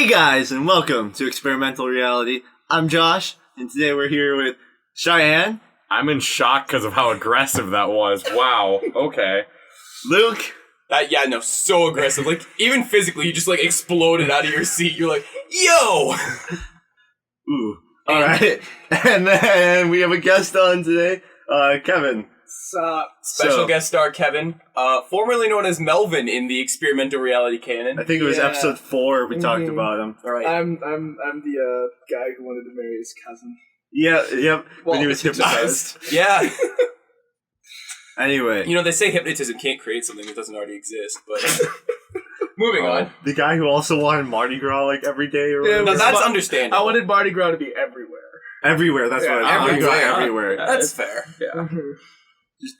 Hey guys, and welcome to Experimental Reality. I'm Josh, and today we're here with Chayan. I'm in shock because of how aggressive that was. Wow. Okay. Luke. So aggressive. Like, even physically, you just, exploded out of your seat. You're like, yo! Ooh. Alright. And then we have a guest on today, Kevin. Special guest star Kevin, formerly known as Melvin in the Experimental Reality canon. I think it was episode 4 we talked about him. All right. I'm the guy who wanted to marry his cousin. Yep. Well, when he was hypnotized. Yeah. Anyway. You know, they say hypnotism can't create something that doesn't already exist, but... Moving on. The guy who also wanted Mardi Gras, every day or whatever. No, that's understandable. I wanted Mardi Gras to be everywhere. Everywhere, that's what I Mardi Gras everywhere. That's fair. Yeah. Just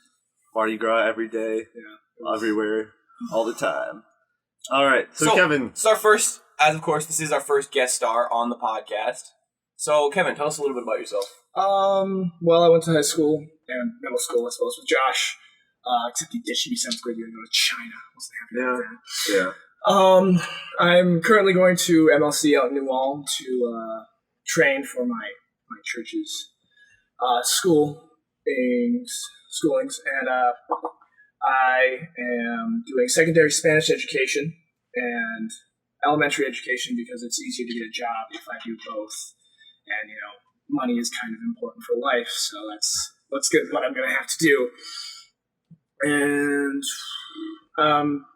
Mardi Gras every day. Yeah. Everywhere. All the time. Alright, so Kevin. This is our first, as of course, this is our first guest star on the podcast. So, Kevin, tell us a little bit about yourself. Well, I went to high school and middle school, I suppose, with Josh. Except he ditched me 7th grade year and go to China. Wasn't happy with that. I'm currently going to MLC out in New Ulm to train for my church's schoolings, and I am doing secondary Spanish education and elementary education because it's easier to get a job if I do both. And, money is kind of important for life, so that's what I'm going to have to do. And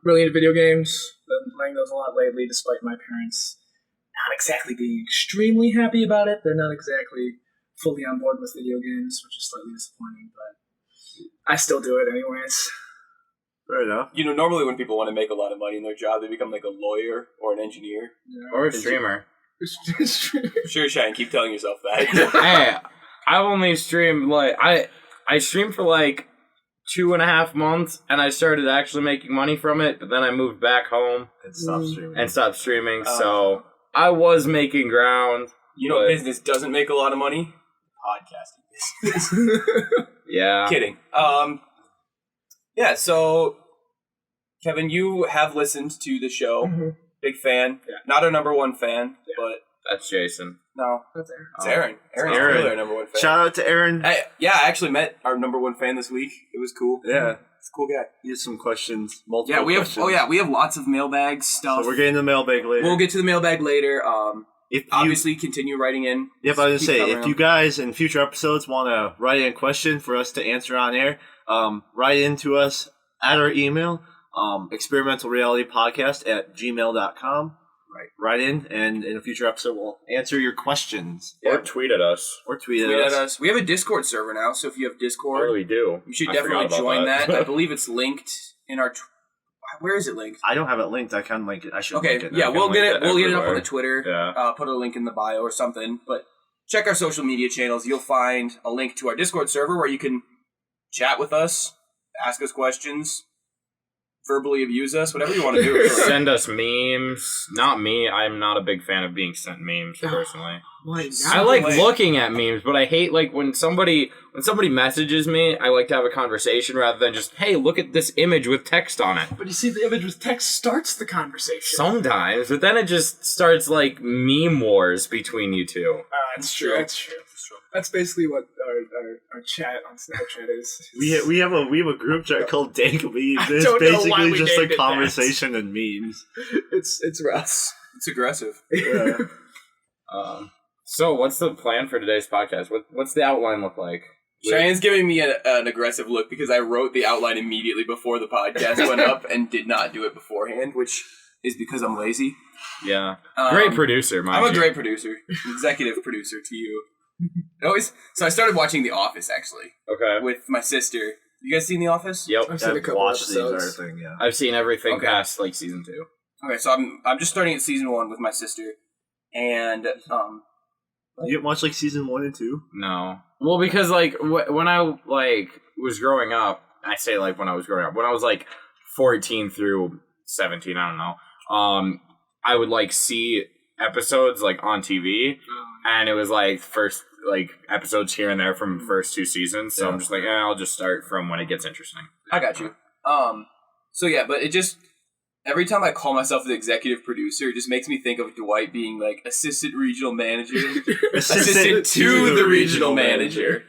really into video games. Been playing those a lot lately, despite my parents not exactly being extremely happy about it. They're not exactly fully on board with video games, which is slightly disappointing, but I still do it anyways. Fair enough. Normally when people want to make a lot of money in their job, they become like a lawyer or an engineer. Yeah. Or a streamer. Sure, Chayan, keep telling yourself that. Hey, I've only streamed, I streamed for 2.5 months, and I started actually making money from it, but then I moved back home and stopped streaming. So I was making ground. Business doesn't make a lot of money? Podcasting business. Yeah. Kidding. Yeah, so, Kevin, you have listened to the show. Mm-hmm. Big fan. Yeah. Not our number one fan, but... That's Jason. No. That's Aaron. It's Aaron. Aaron's Aaron. really our number one fan. Shout out to Aaron. I actually met our number one fan this week. It was cool. Yeah. He's a cool guy. He has some questions. Multiple questions. We have lots of mailbag stuff. So we're getting to the mailbag later. We'll get to the mailbag later. Obviously continue writing in. Yep, I was going to say, if you guys in future episodes want to write in a question for us to answer on air, write in to us at our email, experimentalrealitypodcast@gmail.com. Right. Write in, and in a future episode, we'll answer your questions. Or tweet at us. Or tweet at us. We have a Discord server now, so if you have Discord, we do. You should definitely join that. I believe it's linked in our... Where is it linked? I don't have it linked. I can link it. I should link it. Yeah, we'll get it. We'll get it up on the everywhere. Twitter. Yeah. Put a link in the bio or something. But check our social media channels. You'll find a link to our Discord server where you can chat with us, ask us questions, verbally abuse us, whatever you want to do. Send us memes. Not me. I'm not a big fan of being sent memes, personally. I like looking at memes, but I hate when somebody messages me, I like to have a conversation rather than just, hey, look at this image with text on it. But you see, the image with text starts the conversation. Sometimes, but then it just starts meme wars between you two. That's true. That's true. That's basically what our chat on Snapchat is. We have a group chat called Dank Memes. It's don't know why basically we just named a it conversation and memes. It's rough. It's aggressive. Yeah. So what's the plan for today's podcast? What's the outline look like? Chayan's giving me an aggressive look because I wrote the outline immediately before the podcast went up and did not do it beforehand, which is because I'm lazy. Yeah. Great producer, I'm a great producer. Executive producer to you. So I started watching The Office, actually. Okay. With my sister. You guys seen The Office? Yep. I've seen a couple episodes. I've seen everything past season 2. Okay, so I'm just starting at season 1 with my sister, and You didn't watch season 1 and 2? No. Well, because when I was growing up, I say when I was growing up, when I was 14 through 17, I don't know. I would see episodes on TV, and it was first episodes here and there from the first 2 seasons. So I'm just I'll just start from when it gets interesting. I got you. So yeah, but it just every time I call myself the executive producer, it just makes me think of Dwight being like assistant regional manager, assistant to the regional manager.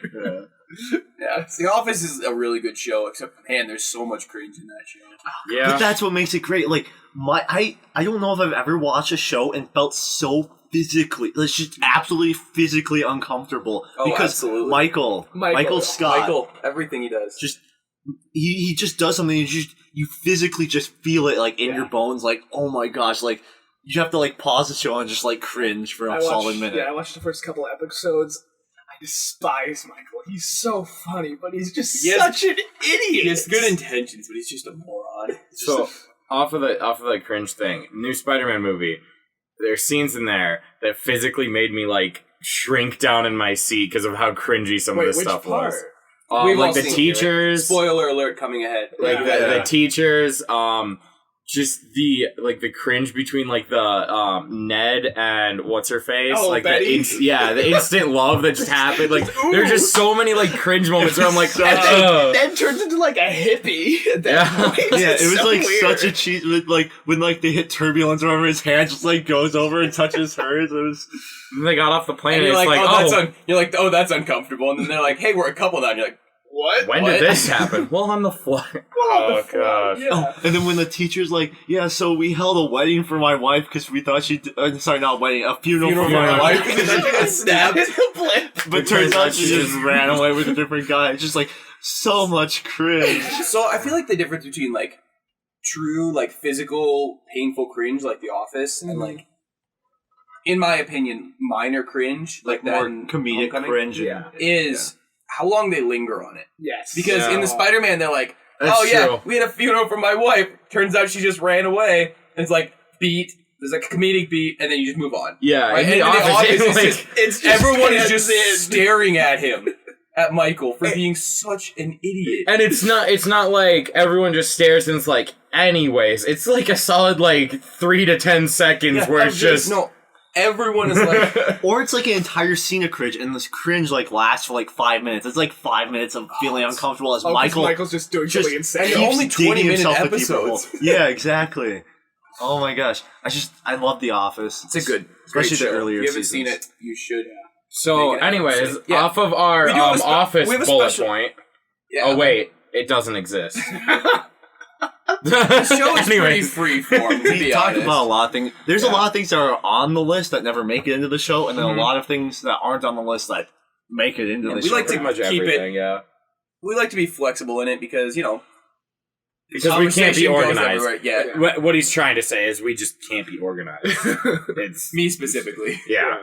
Yeah, The Office is a really good show, except, man, there's so much cringe in that show. Yeah. But that's what makes it great. Like, I don't know if I've ever watched a show and felt so physically, it's just absolutely physically uncomfortable. Because absolutely. Michael Scott. Everything he does. Just, he just does something, you physically just feel it, like, in your bones, like, oh my gosh, like, you have to, like, pause the show and just, like, cringe for a solid minute. Yeah, I watched the first couple of episodes. I despise Michael. He's so funny, but he's just such an idiot. He has good intentions, but he's just a moron. So off of the cringe thing, new Spider-Man movie, there's scenes in there that physically made me like shrink down in my seat because of how cringy some of this stuff was. Like the teachers. Spoiler alert coming ahead. Like the teachers. Just the cringe between like the Ned and what's her face, like Betty? the instant love that just happened. Like there's just so many like cringe moments where I'm like, Ned turns into like a hippie at that point. Yeah, it was so like weird. such a cheat. Like when like they hit turbulence or whatever, his hand just like goes over and touches hers. It was. And they got off the plane. And And you're it's like, oh, that's uncomfortable. And then they're like, hey, we're a couple now. And you're like, what? When did this happen? Well, on the flight. Oh gosh. Yeah. Oh, and then when the teacher's like, yeah, so we held a wedding for my wife because we thought sorry, not a wedding, a funeral for my wife. Snapped. But turns out she just ran away with a different guy. It's just like so much cringe. So I feel like the difference between like true, like physical, painful cringe, like The Office, and like, in my opinion, minor cringe, like that more comedic cringe, is how long they linger on it. Yes. Because in the Spider-Man, they're like, That's true. we had a funeral for my wife. Turns out she just ran away. And it's like, beat. There's like a comedic beat, and then you just move on. Yeah, Right? in And The Office, it's everyone is just staring at him, at Michael, for being such an idiot. and it's not like everyone just stares and it's like, anyways, it's like a solid like 3 to 10 seconds where it's just no. Everyone is like, or it's like an entire scene of cringe, and this cringe like lasts for like 5 minutes. It's like 5 minutes of feeling uncomfortable as Michael's just doing something insane. and they're only 20-minute episodes. Yeah, exactly. Oh my gosh, I love The Office. It's a good, especially great the show. earlier If you haven't seasons. seen it, you should. So, Make it anyways, episode. Yeah. off of our We do have a Office we have a bullet special- point. Yeah. Oh wait, it doesn't exist. The show is pretty Anyways. free form, to We be talk honest. about a lot of things. There's a lot of things that are on the list that never make it into the show, and then a lot of things that aren't on the list that make it into the we show. like to Pretty much keep it- everything, yeah. We like to be flexible in it because, Because we can't be conversation goes organized. everywhere. Yeah, What he's trying to say is we just can't be organized. It's me specifically. yeah.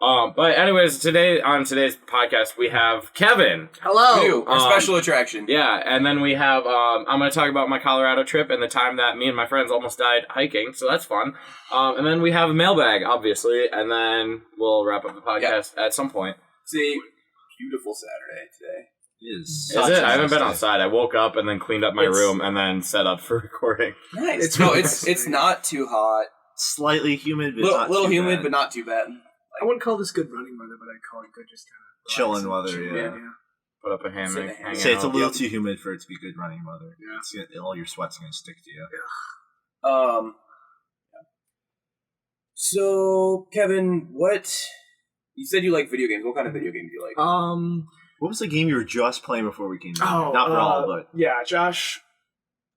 But anyways, on today's podcast we have Kevin. Hello, our Um, special attraction. Yeah, and then we have I'm going to talk about my Colorado trip and the time that me and my friends almost died hiking, so that's fun. And then we have a mailbag, obviously, and then we'll wrap up the podcast at some point. See, beautiful Saturday today. Is Is it? I haven't been outside. I woke up and then cleaned up my room and then set up for recording. Nice. It's not too hot. Slightly humid, but not Little too humid, bad. but not too bad. I wouldn't call this good running weather, but I'd call it good just kind of Chilling weather, yeah. Put up a hammock. Sit hang Say it's a out. little too humid for it to be good running weather. Yeah. It's all your sweat's gonna stick to you. So Kevin, you said you like video games. What kind of video game do you like? What was the game you were just playing before we came in? Oh, Not Brawl, but yeah, Josh,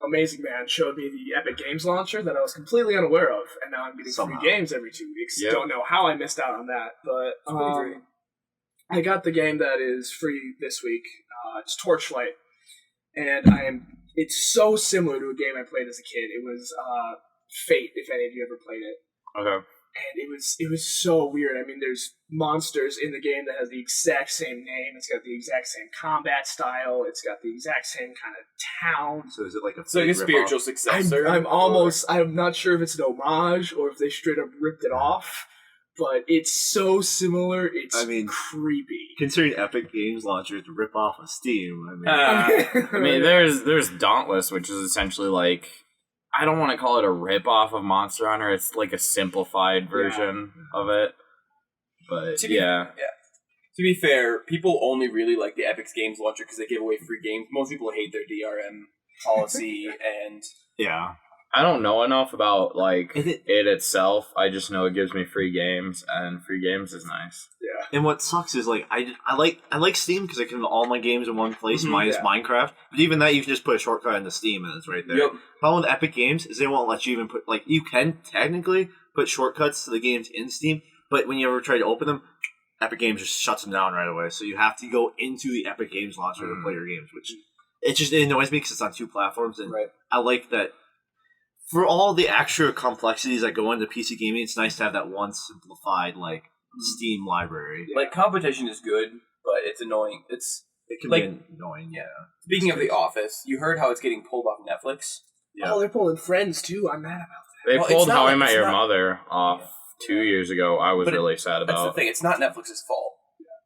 amazing man, showed me the Epic Games launcher that I was completely unaware of, and now I'm getting Somehow. free games every 2 weeks. Yep. Don't know how I missed out on that, but pretty great. I got the game that is free this week. It's Torchlight, and it's so similar to a game I played as a kid. It was Fate, if any of you ever played it. Okay. And it was so weird. I mean, there's monsters in the game that has the exact same name. It's got the exact same combat style. It's got the exact same kind of town. so is it like a It's like a fake spiritual ripoff? successor. I'm not sure if it's an homage or if they straight up ripped it off, but it's so similar. It's creepy. Considering Epic Games launcher is a rip off of Steam. I mean, there's Dauntless, which is essentially like, I don't want to call it a rip-off of Monster Hunter. It's like a simplified version of it. But, To be fair, people only really like the Epic Games launcher because they give away free games. Most people hate their DRM policy, and yeah. I don't know enough about like it itself. I just know it gives me free games, and free games is nice. Yeah. And what sucks is like I like Steam because I can have all my games in one place minus Minecraft. But even that, you can just put a shortcut into Steam and it's right there. Yep. Problem with Epic Games is they won't let you even put like you can technically put shortcuts to the games in Steam, but when you ever try to open them, Epic Games just shuts them down right away. So you have to go into the Epic Games launcher to play your games, which it annoys me because it's on 2 platforms, and I like that. For all the extra complexities that go into PC gaming, it's nice to have that one simplified like Steam library. Like competition is good, but it's annoying. It can be annoying. Yeah. Speaking of The Office, you heard how it's getting pulled off Netflix. Yeah. Oh, they're pulling Friends too. I'm mad about that. They pulled How I Met Your Mother off 2 years ago. I was really sad about. That's the thing. It's not Netflix's fault.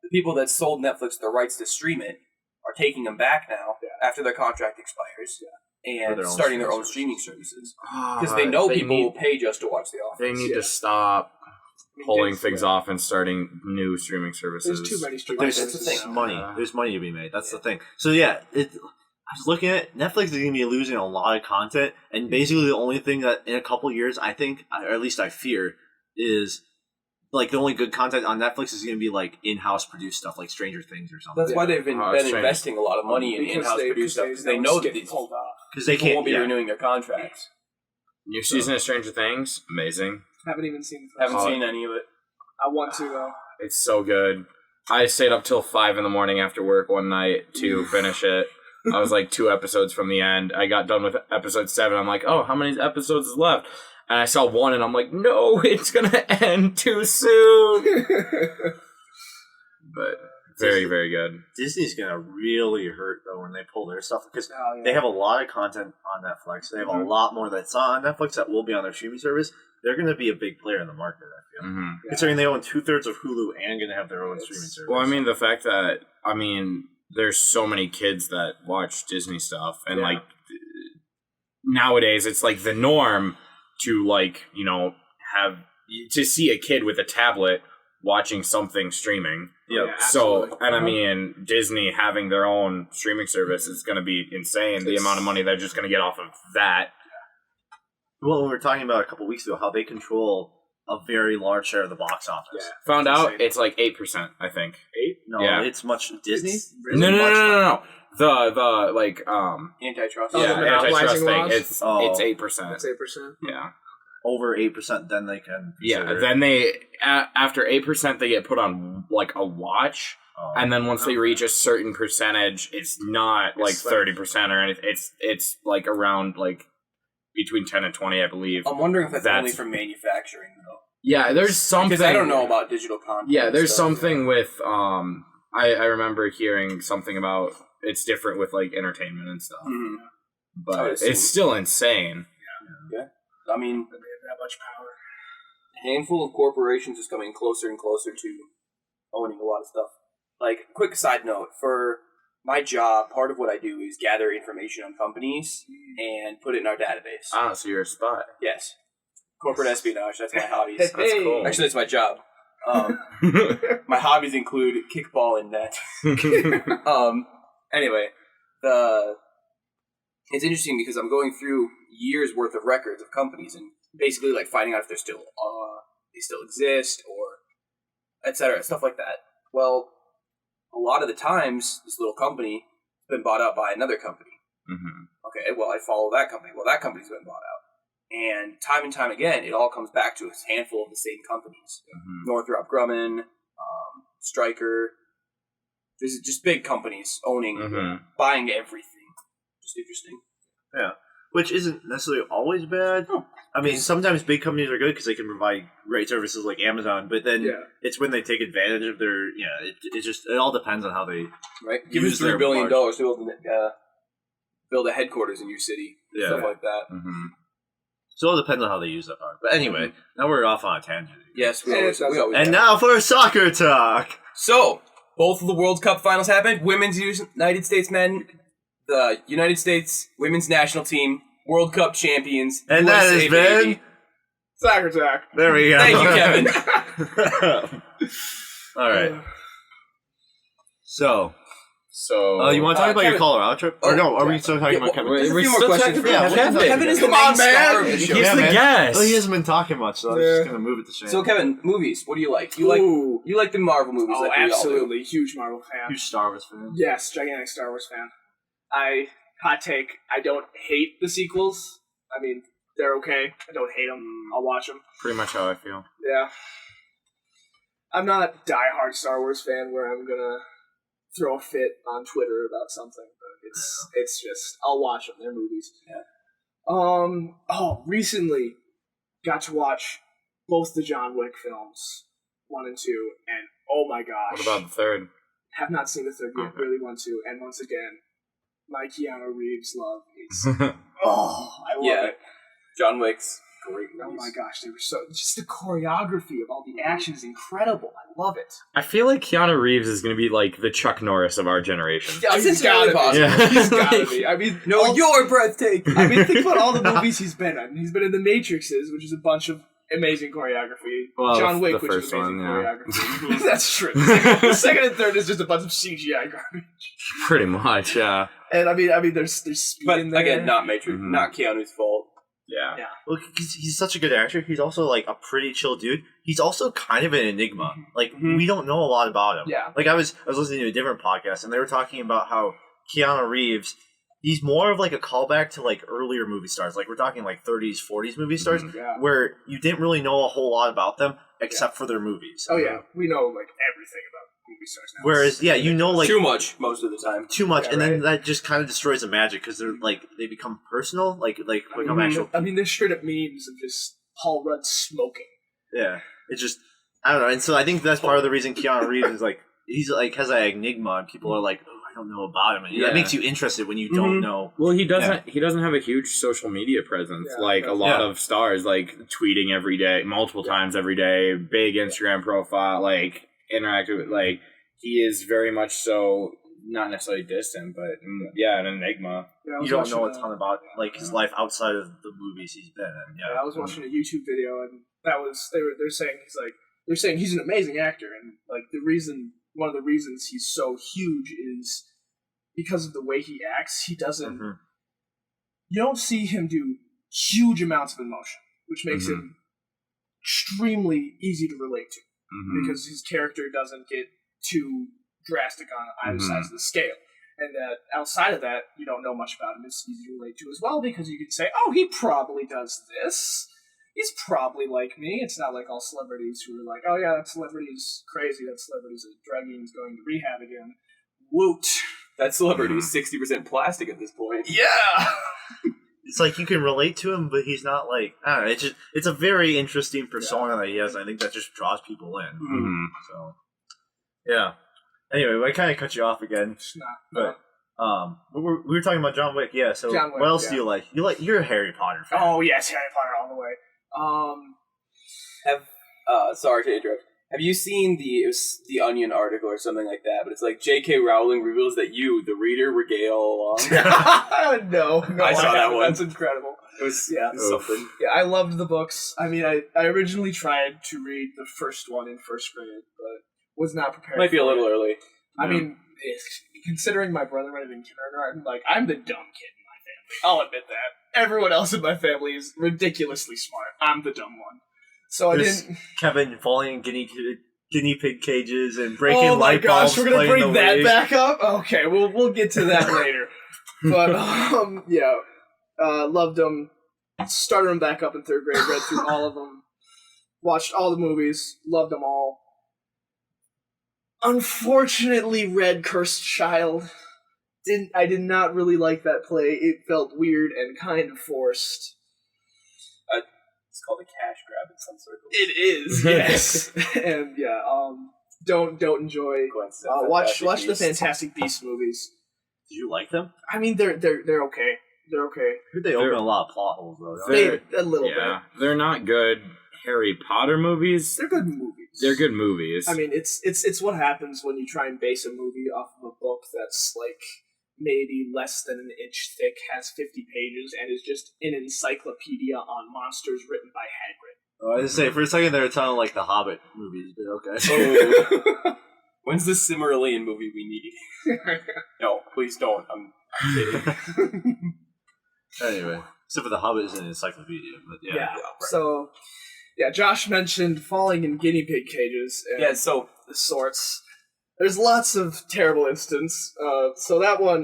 The people that sold Netflix the rights to stream it are taking them back now after their contract expires. And starting their own streaming services. Because they know people will pay just to watch The Office. They need to stop pulling things off and starting new streaming services. There's too many streaming services. There's money. There's money to be made. That's the thing. So I was looking at it. Netflix is going to be losing a lot of content. And basically the only thing that in a couple of years, I think, or at least I fear, is like the only good content on Netflix is going to be like in-house produced stuff like Stranger Things or something. That's why they've been investing a lot of money in in-house produced stuff because they know that these because they won't be renewing their contracts. New season of Stranger Things, amazing. Haven't even seen. Haven't seen any of it. I want to though. It's so good. I stayed up till 5 a.m. after work one night to finish it. I was like 2 episodes from the end. I got done with episode 7. I'm like, oh, how many episodes is left? And I saw 1, and I'm like, no, it's going to end too soon. But very, very good. Disney's going to really hurt, though, when they pull their stuff. Because they have a lot of content on Netflix. They have a lot more that's on Netflix that will be on their streaming service. They're going to be a big player in the market, I feel. Considering they own 2/3 of Hulu and going to have their own streaming service. Well, I mean, the fact that, there's so many kids that watch Disney stuff. And, nowadays, it's like the norm to have to see a kid with a tablet watching something streaming. Yeah. So, and Disney having their own streaming service is going to be insane. The amount of money they're just going to get off of that. Well, we were talking about a couple weeks ago how they control a very large share of the box office. Yeah. Found out it's like 8%, I think. 8? No, it's much Disney. No. The antitrust. Antitrust thing. It's 8%. It's 8%. Yeah. Over 8%, then they can. Then they after 8%, they get put on like a watch, and then once they reach a certain percentage, it's not like 30% or anything. It's like around like between 10 and 20, I believe. I'm wondering if that's only for manufacturing though. Yeah, there's something because I don't know about digital content. Yeah, there's something with I remember hearing something about it's different with like entertainment and stuff, but it's still insane. Yeah. I mean, they have that much power. A handful of corporations is coming closer and closer to owning a lot of stuff. Like, quick side note, for my job, part of what I do is gather information on companies and put it in our database. Ah, so you're a spy. Yes. Corporate espionage, that's my hobbies. That's cool. Actually, that's my job. My hobbies include kickball and net. Anyway, it's interesting because I'm going through years worth of records of companies and basically like finding out if they're still they still exist or etc. stuff like that. Well, a lot of the times this little company has been bought out by another company. Okay, well I follow that company. Well, that company's been bought out, and time again, it all comes back to a handful of the same companies: Northrop Grumman, Stryker. There's just big companies owning, buying everything. Just interesting. Yeah. Which isn't necessarily always bad. Oh. I mean, sometimes big companies are good because they can provide great services like Amazon, but then it's when they take advantage of their, it all depends on how they Give us $3 billion to build a headquarters in your city, stuff like that. So it all depends on how they use that part. But anyway, now we're off on a tangent. Yes, we always and now for soccer talk! So, both of the World Cup finals happened. Women's United States men, the United States women's national team, World Cup champions. And that has been Soccer Talk. There we go. Thank you, Kevin. All right. So, So you want to talk about your Kevin- Colorado trip? Or no, are we still talking about Kevin? There's a We're few more still questions for talking Kevin. about Kevin. Kevin is the Come main on, man. star of the He's show. the man. guest. Well, he hasn't been talking much, so I'm just going to move it to Shane. So Kevin, movies. What do you like? You Ooh. like the Marvel movies? Oh, like we all do. absolutely. Huge Marvel fan. Huge Star Wars fan. Yes, gigantic Star Wars fan. Hot take, I don't hate the sequels. I mean, they're okay. I don't hate them. I'll watch them. Pretty much how I feel. Yeah. I'm not a diehard Star Wars fan where I'm gonna throw a fit on Twitter about something, but it's just I'll watch them. They're movies. Yeah. Recently got to watch both the John Wick films, 1 and 2, and oh my gosh. What about the third? Have not seen the third yet. Okay. Really want to. And once again, my Keanu Reeves love is I love it. John Wick's great. Oh movies. my gosh, they were so just the choreography of all the action is incredible. I love it. I feel like Keanu Reeves is going to be like the Chuck Norris of our generation. That's He's entirely gotta be. possible. Yeah. He's gotta be. I mean, No, you're breathtaking. I mean, think about all the movies he's been in. He's been in The Matrixes, which is a bunch of amazing choreography. Well, John Wick, the which is first amazing one, yeah. choreography. That's true. The second and third is just a bunch of CGI garbage. Pretty much, yeah. And I mean, there's speed But in there. again, not Matrix, Mhm. not Keanu's fault. Yeah. Yeah. Well, he's such a good actor. He's also like a pretty chill dude. He's also kind of an enigma. Like Mhm. we don't know a lot about him. Yeah. Like I was listening to a different podcast and they were talking about how Keanu Reeves, he's more of like a callback to like earlier movie stars. Like we're talking like 30s, 40s movie stars Yeah. where you didn't really know a whole lot about them except for their movies. Oh yeah, we know like everything about movie stars now. Whereas yeah, you know like Too much most of the time. too much, Yeah, and then right. that just kind of destroys the magic because they're like they become personal, like become actual. I mean, there's straight up memes of just Paul Rudd smoking. Yeah, it's just I don't know, and so I think that's part of the reason Keanu Reeves is like he's like has an enigma, and people are like, oh, I don't know about him, and Yeah. that makes you interested when you don't know. Well, he doesn't have a huge social media presence Yeah, like a lot yeah. of stars, like tweeting every day, multiple times every day, big Instagram profile, like interactive with like he is very much so not necessarily distant, but yeah, an enigma. Yeah, I You was don't watching know a ton about like his life outside of the movies he's been in. Yeah, Yeah, I was watching a YouTube video, and that was they're saying he's an amazing actor, and like one of the reasons he's so huge is because of the way he acts. He doesn't. Mhm. You don't see him do huge amounts of emotion, which makes him extremely easy to relate to because his character doesn't get too drastic on either sides of the scale. And that outside of that, you don't know much about him. It's easy to relate to as well because you can say, "Oh, he probably does this. He's probably like me." It's not like all celebrities who are like, "Oh yeah, that celebrity's crazy. That celebrity's a druggie and he's going to rehab again." Woot! That celebrity is 60% plastic at this point. Yeah. It's like you can relate to him, but he's not like I don't know. It's a very interesting persona that he has. And I think that just draws people in. Mm-hmm. So yeah. Anyway, I kind of cut you off again, It's not. but we were talking about John Wick. Yeah. So John Wick, what else yeah. do you like? You're a Harry Potter fan. Oh yes, Harry Potter all the way. Sorry to interrupt. Have you seen it was the Onion article or something like that? But it's like J.K. Rowling reveals that you, the reader, were gay all along. no, I saw that haven't. one. That's incredible. It was Yeah. something. Yeah, I loved the books. I mean, I originally tried to read the first one in first grade, but was not prepared. Might be a for little it. early. I mean, considering my brother read it in kindergarten, like I'm the dumb kid in my family. I'll admit that. Everyone else in my family is ridiculously smart. I'm the dumb one. So I There's didn't. Kevin falling in guinea pig cages and breaking Oh my light gosh, bulbs. we're gonna playing bring the that wave. back up. Okay, we'll get to that later. But yeah, loved them. Started them back up in third grade. Read through all of them. Watched all the movies. Loved them all. Unfortunately, read Cursed Child. I did not really like that play. It felt weird and kind of forced. It's called a cash grab in some circles. It is, yes. And yeah, don't enjoy. Going to Watch Fantastic the Beasts. Fantastic Beasts movies. Did you like them? I mean, they're okay. They're okay. I heard they open a lot of plot holes though. don't They're- They a little Yeah, bit. they're not good Harry Potter movies. They're good movies. They're good movies. I mean, it's what happens when you try and base a movie off of a book that's like maybe less than an inch thick, has 50 pages, and is just an encyclopedia on monsters written by Hagrid. I was gonna say for a second there, it sounded like the Hobbit movies, but okay. Oh. When's the Cimmerillion movie we need? Please don't. I'm kidding. Anyway, except for the Hobbit is an encyclopedia, but yeah. So, Josh mentioned falling in guinea pig cages. And so the sorts. There's lots of terrible instances. So that one,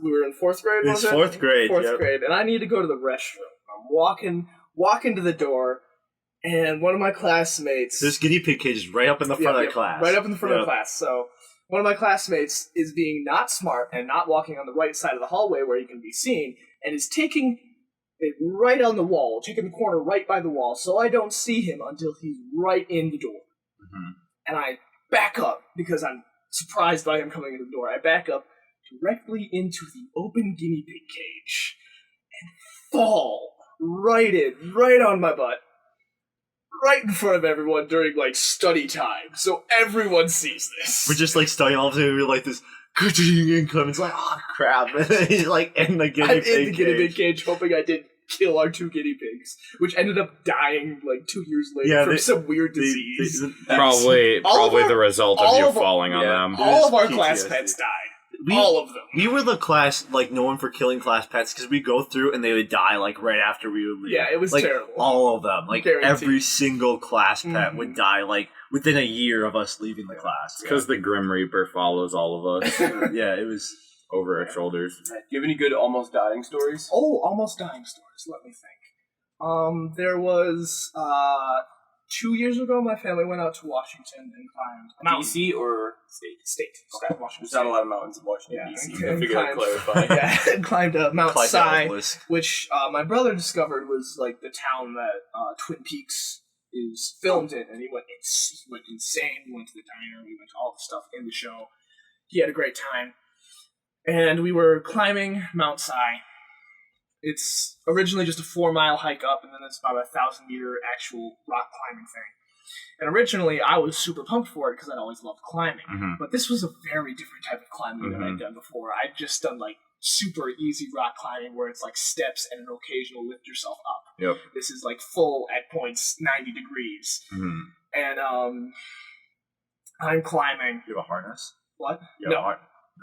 we were in 4th grade. It's 4th grade. 4th grade, and I need to go to the restroom. I'm walking to the door, and one of my classmates. There's guinea pig cages right up in the front of the class. Right up in the front of the class. So one of my classmates is being not smart and not walking on the right side of the hallway where he can be seen, and is taking it right on the wall, taking the corner right by the wall, so I don't see him until he's right in the door. Mm-hmm. And I back up because I'm surprised by him coming in the door. I back up directly into the open guinea pig cage and fall right on my butt, right in front of everyone during study time, so everyone sees this. We're just studying all of a sudden, we're like this income. It's like, oh crap, and then he's in the guinea pig cage, hoping I didn't kill our 2 guinea pigs, which ended up dying 2 years later from some weird disease. Probably the result of you falling on them. All of our class pets died. All of them. We were the class known for killing class pets because we go through and they would die right after we would leave. Yeah, it was terrible. All of them, every single class pet would die within a year of us leaving the class. Because the Grim Reaper follows all of us. Yeah, it was over our shoulders. Do you have any good almost dying stories? Oh, almost dying stories. Let me think. There was 2 years ago, my family went out to Washington and climbed a mountain. DC or State. Okay. Washington. There's not a lot of mountains in Washington, DC. I figured I'd clarify. And climbed Mount Si, which my brother discovered was the town that Twin Peaks is filmed in, and he went insane. We went to the diner, we went to all the stuff in the show. He had a great time. And we were climbing Mount Si. It's originally just a 4-mile hike up, and then it's about a 1,000-meter actual rock climbing thing. And originally, I was super pumped for it because I'd always loved climbing. Mm-hmm. But this was a very different type of climbing than I'd done before. I'd just done super easy rock climbing where it's steps and an occasional lift yourself up. Yep. This is full at points 90 degrees. Mm-hmm. And I'm climbing. You have a harness? What? No.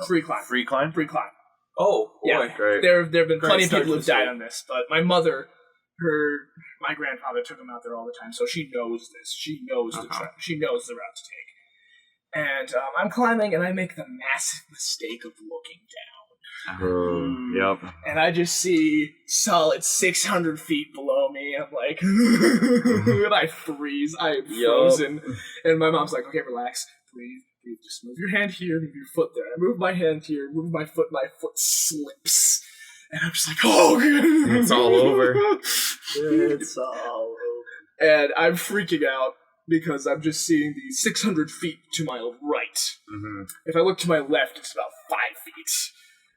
Free climb. Free climb? Free climb. Oh, boy. Yeah. Great. There have been plenty of people who've died on this, but my mother, my grandfather took him out there all the time, so she knows this. She knows the track. She knows the route to take. And I'm climbing, and I make the massive mistake of looking down. Yep. And I just see solid 600 feet below me. I'm like, and I freeze. I am frozen. And my mom's like, okay, relax, breathe. Just move your hand here, move your foot there. I move my hand here, move my foot slips. And I'm just like, oh, it's all over. It's all over. And I'm freaking out because I'm just seeing these 600 feet to my right. Mm-hmm. If I look to my left, it's about 5 feet.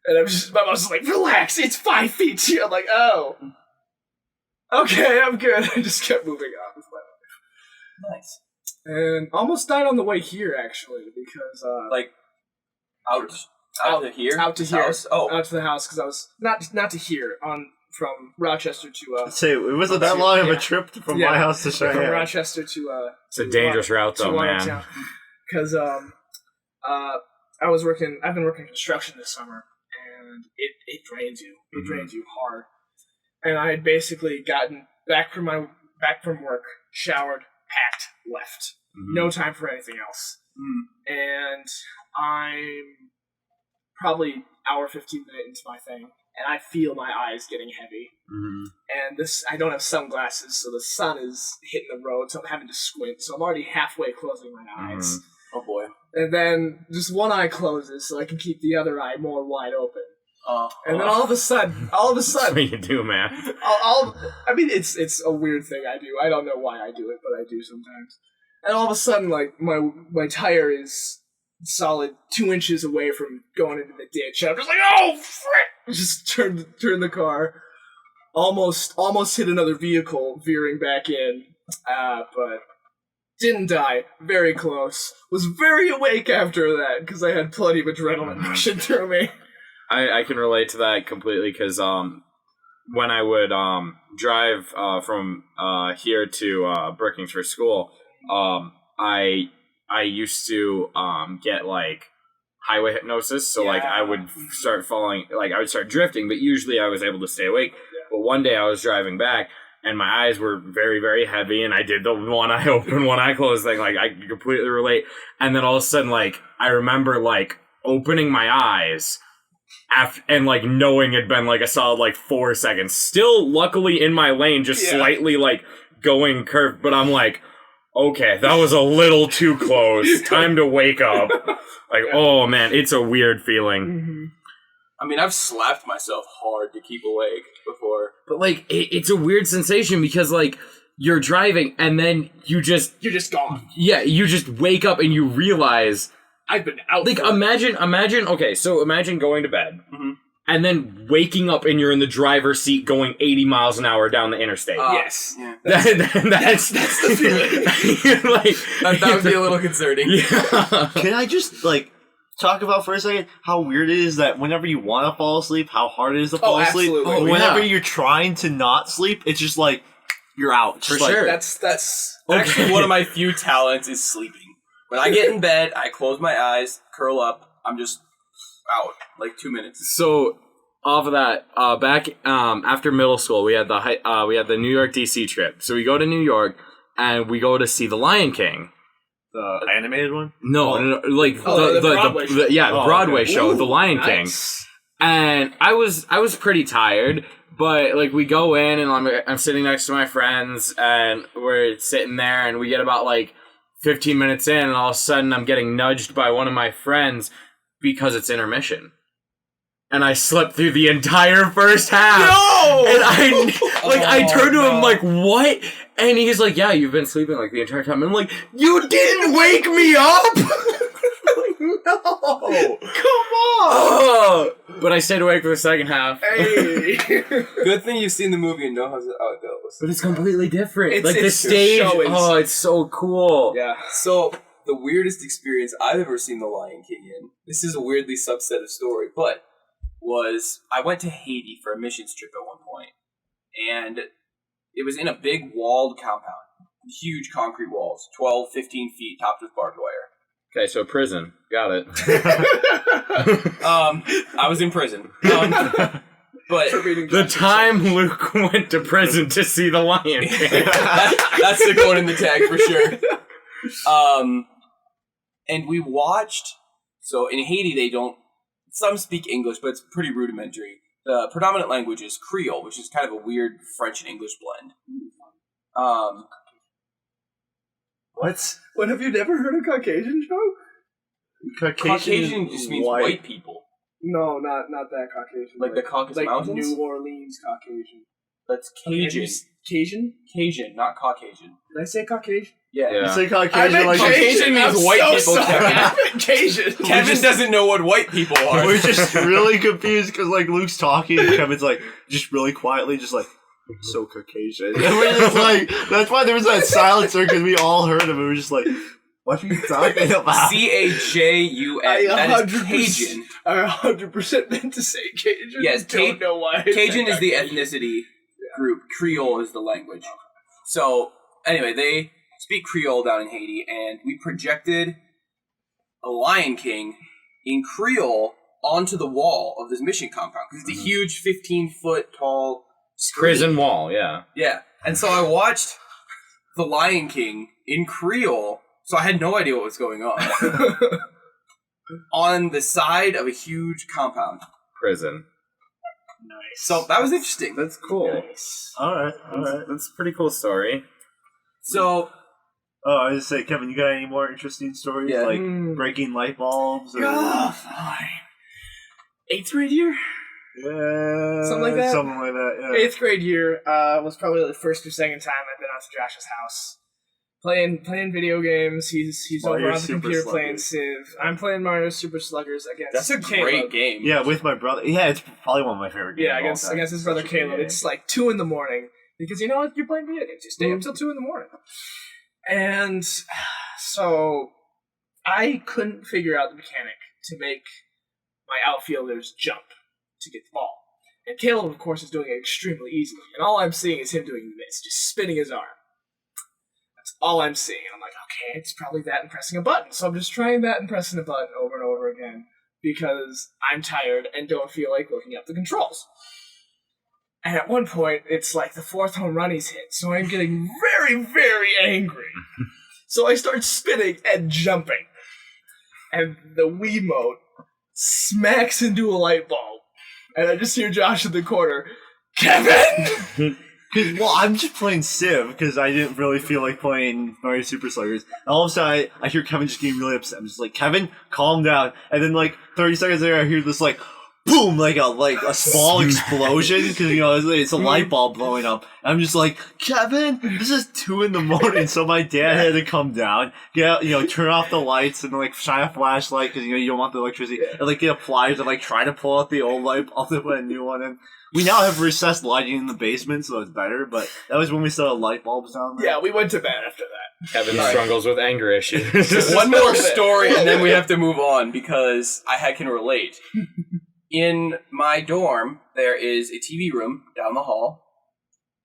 And my mom's like, relax, it's 5 feet here. I'm like, oh. Okay, I'm good. I just kept moving on with my life. Nice. And almost died on the way here, actually, because out to here. Out to here. House? Oh, out to the house because I was not to here from Rochester to. Say it wasn't that long of a trip from my house to Cheyenne. From Rochester to. It's a dangerous route, though, man. Because I've been working construction this summer, and it drains you. It drains you hard. And I had basically gotten back from work, showered, packed, left. Mm-hmm. No time for anything else. And I'm probably hour 15 minutes into my thing, and I feel my eyes getting heavy. Mm-hmm. And I don't have sunglasses, so the sun is hitting the road, so I'm having to squint. So I'm already halfway closing my eyes. Mm-hmm. Oh boy. And then just one eye closes, so I can keep the other eye more wide open. And then all of a sudden, That's what you do, man. I mean, it's a weird thing I do. I don't know why I do it, but I do sometimes. And all of a sudden, my tire is solid 2 inches away from going into the ditch. And I'm just like, oh frick! Just turn the car. Almost hit another vehicle, veering back in. But didn't die. Very close. Was very awake after that because I had plenty of adrenaline rushing through me. I can relate to that completely because when I would drive from here to Brookings for school, I used to get highway hypnosis. So like I would start falling, like I would start drifting, but usually I was able to stay awake. But one day I was driving back and my eyes were very, very heavy, and I did the one eye open, one eye closed thing. Like I completely relate. And then all of a sudden, like I remember like opening my eyes and like knowing it'd been like a solid like 4 seconds. Still luckily in my lane, just slightly like going curved, but I'm like, okay, that was a little too close. Time to wake up. Like, oh man, it's a weird feeling. Mm-hmm. I mean, I've slapped myself hard to keep awake before. But like, it's a weird sensation because like you're driving and then you're just gone. Yeah, you just wake up and you realize I've been out. Like imagine. Okay, so imagine going to bed and then waking up and you're in the driver's seat going 80 miles an hour down the interstate. Yes, That's the feeling. Like that would be a little concerning. Yeah. Can I just like talk about for a second how weird it is that whenever you want to fall asleep, how hard it is to fall asleep. Absolutely. Whenever you're trying to not sleep, it's just like you're out. It's For just like, sure. That's actually one of my few talents is sleeping. When I get in bed, I close my eyes, curl up. I'm just out like 2 minutes. So off of that, back after middle school, we had the New York DC trip. So we go to New York and we go to see The Lion King. The animated one? No, like the Broadway show. the Broadway show, Ooh, The Lion King. And I was pretty tired, but like we go in and I'm sitting next to my friends and we're sitting there and we get about like 15 minutes in and all of a sudden I'm getting nudged by one of my friends because it's intermission. And I slept through the entire first half. No! And I turned to him like, what? And he's like, yeah, you've been sleeping like the entire time. And I'm like, you didn't wake me up! No! Come on! But I stayed awake for the second half. Hey! Good thing you've seen the movie and know how it goes. But it's completely different. It's the stage, it's so cool. Yeah. So, the weirdest experience I've ever seen The Lion King in, this is a weirdly subset of story, but was I went to Haiti for a missions trip at one point, and it was in a big walled compound. Huge concrete walls, 12, 15 feet, topped with barbed wire. Okay, so prison. Got it. I was in prison. But the time Luke went to prison to see The Lion King. That's the going in the tag for sure. And we watched, so in Haiti some speak English, but it's pretty rudimentary. The predominant language is Creole, which is kind of a weird French and English blend. What? What, have you never heard a Caucasian joke? Caucasian just means white people. No, not that Caucasian. Like the Caucasus like Mountains? New Orleans Caucasian. That's Cajun. Cajun? Cajun, not Caucasian. Did I say Caucasian? Yeah. You say Caucasian I meant like Caucasian means I'm white so people, sorry. Kevin. I meant Cajun. Kevin doesn't know what white people are. We're just really confused because like Luke's talking and Kevin's like just really quietly just like so Caucasian. And we're just like that's why there was that silencer because we all heard him and we were just like what are you talking about? Cajun. That is Cajun. I 100% meant to say Cajun. Yes, don't know why. Cajun is the ethnicity group. Creole is the language. So anyway, they speak Creole down in Haiti, and we projected a Lion King in Creole onto the wall of this mission compound because it's a huge 15-foot tall screen. Prison wall, yeah. Yeah, and so I watched the Lion King in Creole, so I had no idea what was going on. On the side of a huge compound. Prison. Nice. So that was interesting. That's cool. Nice. All right. That's a pretty cool story. So, I just say, Kevin, you got any more interesting stories Yeah. like breaking light bulbs? Or... Fine. 8th grade year? Yeah, Something like that? Something like that, yeah. 8th grade year was probably the first or second time I've been out to Josh's house. Playing video games. He's Mario over on the Super computer Sluggers. playing Civ. I'm playing Mario Super Sluggers against that's a Caleb. great game. Yeah, with my brother. Yeah, it's probably one of my favorite games. Yeah, of all against time. his brother Such a good Caleb. game. It's like 2 a.m. because you know what? You're playing video games. You stay up till 2 a.m. And so I couldn't figure out the mechanic to make my outfielders jump to get the ball. And Caleb, of course, is doing it extremely easily. And all I'm seeing is him doing this, just spinning his arm. That's all I'm seeing. I'm like, okay, it's probably that and pressing a button. So I'm just trying that and pressing a button over and over again because I'm tired and don't feel like looking up the controls. And at one point, it's like the 4th home run he's hit, so I'm getting very, very angry. So I start spinning and jumping. And the Wiimote smacks into a light bulb. And I just hear Josh in the corner, Kevin! Well, I'm just playing Civ because I didn't really feel like playing Mario Super Sluggers. And all of a sudden, I hear Kevin just getting really upset. I'm just like, Kevin, calm down. And then, like, 30 seconds later, I hear this, like, boom, like a small explosion because it's a light bulb blowing up. And I'm just like, Kevin, this is 2 a.m, so my dad had to come down, turn off the lights and like shine a flashlight because you don't want the electricity, and like get a pliers and like try to pull out the old light bulb to put a new one in. We now have recessed lighting in the basement, so it's better. But that was when we still had light bulbs down there. Yeah, we went to bed after that. Kevin struggles with anger issues. Just one more story, and then we have to move on because I can relate. In my dorm, there is a TV room down the hall,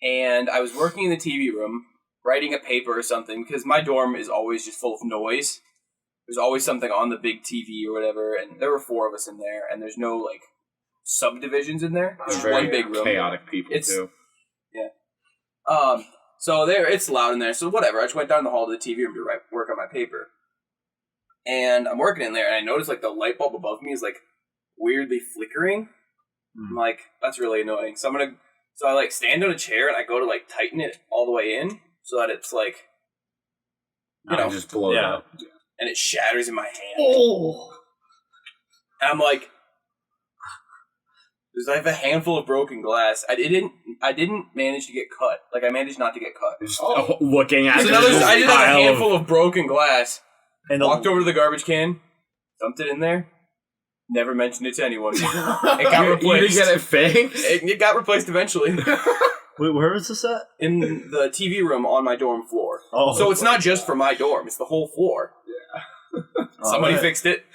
and I was working in the TV room, writing a paper or something, because my dorm is always just full of noise. There's always something on the big TV or whatever, and there were 4 of us in there, and there's no, like, subdivisions in there. There's one big room. Chaotic people, too. Yeah. So there, it's loud in there, so whatever. I just went down the hall to the TV room to work on my paper. And I'm working in there, and I noticed, like, the light bulb above me is, like, weirdly flickering. I'm like, that's really annoying. So I like stand on a chair and I go to like tighten it all the way in so that it's like, just blow it up. And it shatters in my hand. Oh. And I'm like, I have a handful of broken glass. I didn't manage to get cut. Like I managed not to get cut. Looking at so I did have a handful of broken glass and walked over to the garbage can, dumped it in there. Never mentioned it to anyone. It got replaced. You didn't get it fixed? It got replaced eventually. Wait, where was this at? In the TV room on my dorm floor. Oh, so it's not just for my dorm; it's the whole floor. Yeah. Somebody fixed it.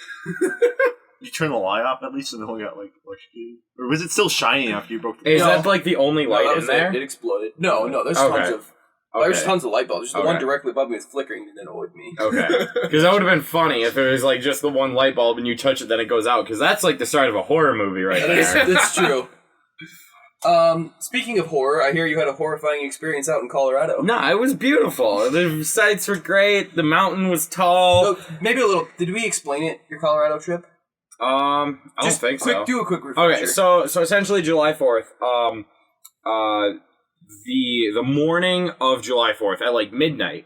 You turn the light off at least, and then we got like electrocuted. Or was it still shining after you broke the? Is that like the only light in there? It exploded. No, there's tons of. There's tons of light bulbs. Just the one directly above me is flickering and it annoyed me. Okay. Because that would have been funny if it was like just the one light bulb and you touch it, then it goes out. Because that's like the start of a horror movie right there. That's true. Speaking of horror, I hear you had a horrifying experience out in Colorado. No, it was beautiful. The sights were great. The mountain was tall. So, maybe a little. Did we explain it, your Colorado trip? I don't think so. Do a quick refresher. Okay, so essentially July 4th, the morning of July 4th at like midnight,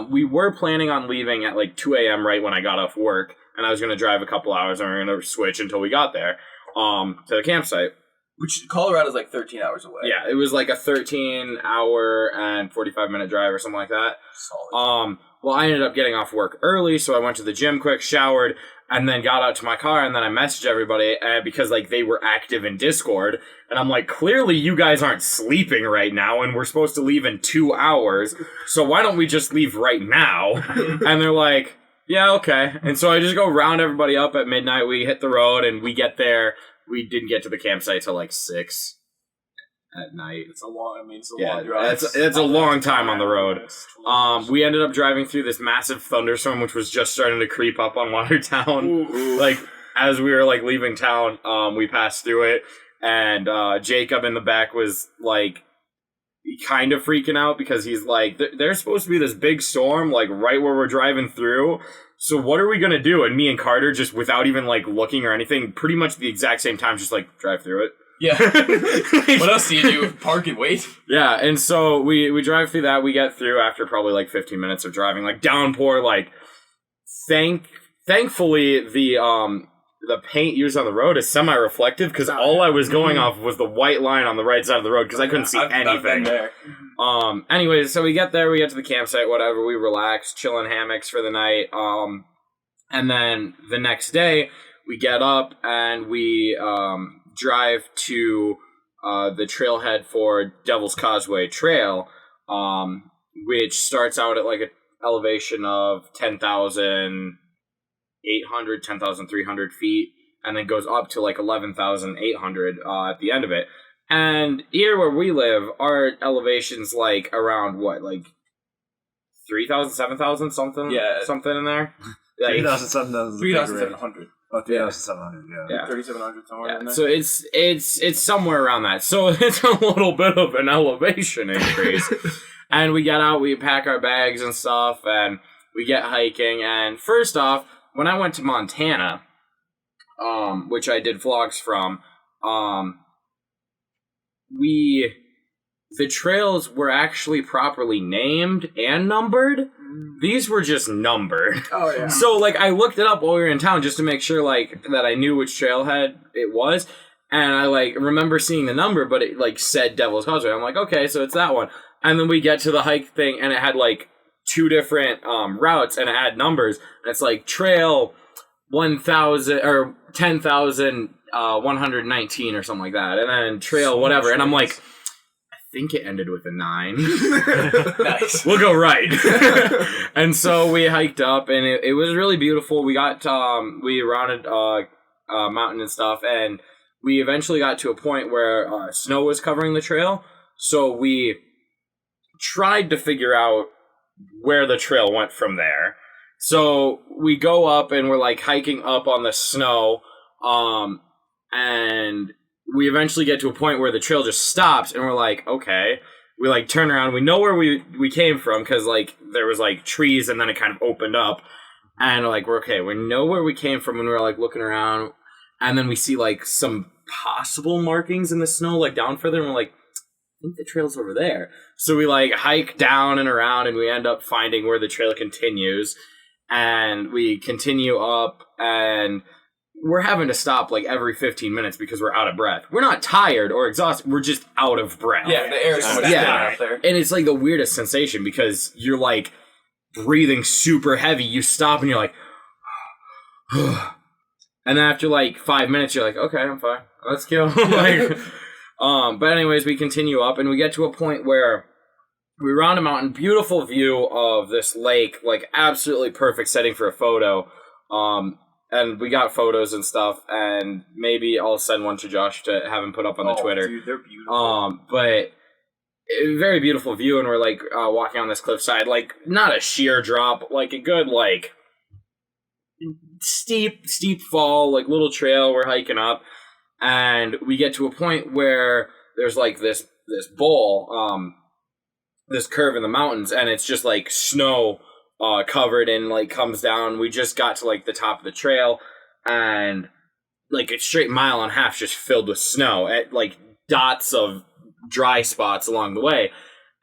we were planning on leaving at like 2 a.m. right when I got off work, and I was going to drive a couple hours and we were going to switch until we got there to the campsite. Which Colorado's like 13 hours away. Yeah, it was like a 13-hour and 45-minute drive or something like that. Solid. Well, I ended up getting off work early, so I went to the gym quick, showered, and then got out to my car, and then I messaged everybody because like they were active in Discord, and I'm like, clearly you guys aren't sleeping right now, and we're supposed to leave in 2 hours, so why don't we just leave right now? And they're like, yeah, okay. And so I just go round everybody up at midnight, we hit the road, and we get there. We didn't get to the campsite till like 6 at night. It's a long drive. It's a long time on the road. We ended up driving through this massive thunderstorm, which was just starting to creep up on Watertown. Ooh. Like, as we were like leaving town, we passed through it, and Jacob in the back was like kind of freaking out because he's like, there's supposed to be this big storm like right where we're driving through. So what are we going to do? And me and Carter, just without even like looking or anything, pretty much the exact same time, just like drive through it. Yeah. What else do you do? Park and wait? Yeah, and so we drive through that. We get through after probably like 15 minutes of driving, like downpour. Like, thankfully the paint used on the road is semi-reflective because all I was going off was the white line on the right side of the road because I couldn't see anything. I've been there. Anyways, so we get there, we get to the campsite, whatever. We relax, chill in hammocks for the night. And then the next day we get up and we drive to the trailhead for Devil's Causeway Trail, which starts out at like an elevation of 10,800, 10,300 feet, and then goes up to like 11,800 at the end of it. And here where we live, our elevation's like around what, like 3,000, 7,000, something in there. 3,000, 7,000. 3,700. Oh, 3,700, yeah. 3,700 somewhere in there. So it's somewhere around that. So it's a little bit of an elevation increase. And we get out, we pack our bags and stuff, and we get hiking. And first off, when I went to Montana, which I did vlogs from, the trails were actually properly named and numbered. These were just numbered. Oh, yeah. So, like, I looked it up while we were in town just to make sure, like, that I knew which trailhead it was. And I, like, remember seeing the number, but it, like, said Devil's Causeway. I'm like, okay, so it's that one. And then we get to the hike thing, and it had, like, 2 different routes, and it had numbers. And it's, like, trail 1,000, or 10,119 or something like that. And then trail whatever. And I'm like, I think it ended with a 9. Nice. We'll go right. And so we hiked up, and it was really beautiful. We got we rounded mountain and stuff, and we eventually got to a point where snow was covering the trail. So we tried to figure out where the trail went from there. So we go up, and we're like hiking up on the snow, and we eventually get to a point where the trail just stops, and we're like, okay. We, like, turn around. We know where we came from, because, like, there was, like, trees, and then it kind of opened up. And, like, we're okay. We know where we came from, and we're, like, looking around. And then we see, like, some possible markings in the snow, like, down further. And we're like, I think the trail's over there. So we, like, hike down and around, and we end up finding where the trail continues. And we continue up, and we're having to stop like every 15 minutes because we're out of breath. We're not tired or exhausted. We're just out of breath. Yeah, the air is so much yeah. up there. And it's like the weirdest sensation because you're like breathing super heavy. You stop and you're like, and then after like 5 minutes, you're like, okay, I'm fine. Let's go. Like, but anyways, we continue up and we get to a point where we round a mountain, beautiful view of this lake, like absolutely perfect setting for a photo. And we got photos and stuff, and maybe I'll send one to Josh to have him put up on the Twitter. Dude, they're beautiful. But very beautiful view, and we're like walking on this cliffside, like not a sheer drop, like a good like steep fall, like little trail. We're hiking up, and we get to a point where there's like this bowl, this curve in the mountains, and it's just like snow. Covered and like comes down. We just got to like the top of the trail and like a straight mile and a half just filled with snow at like dots of dry spots along the way.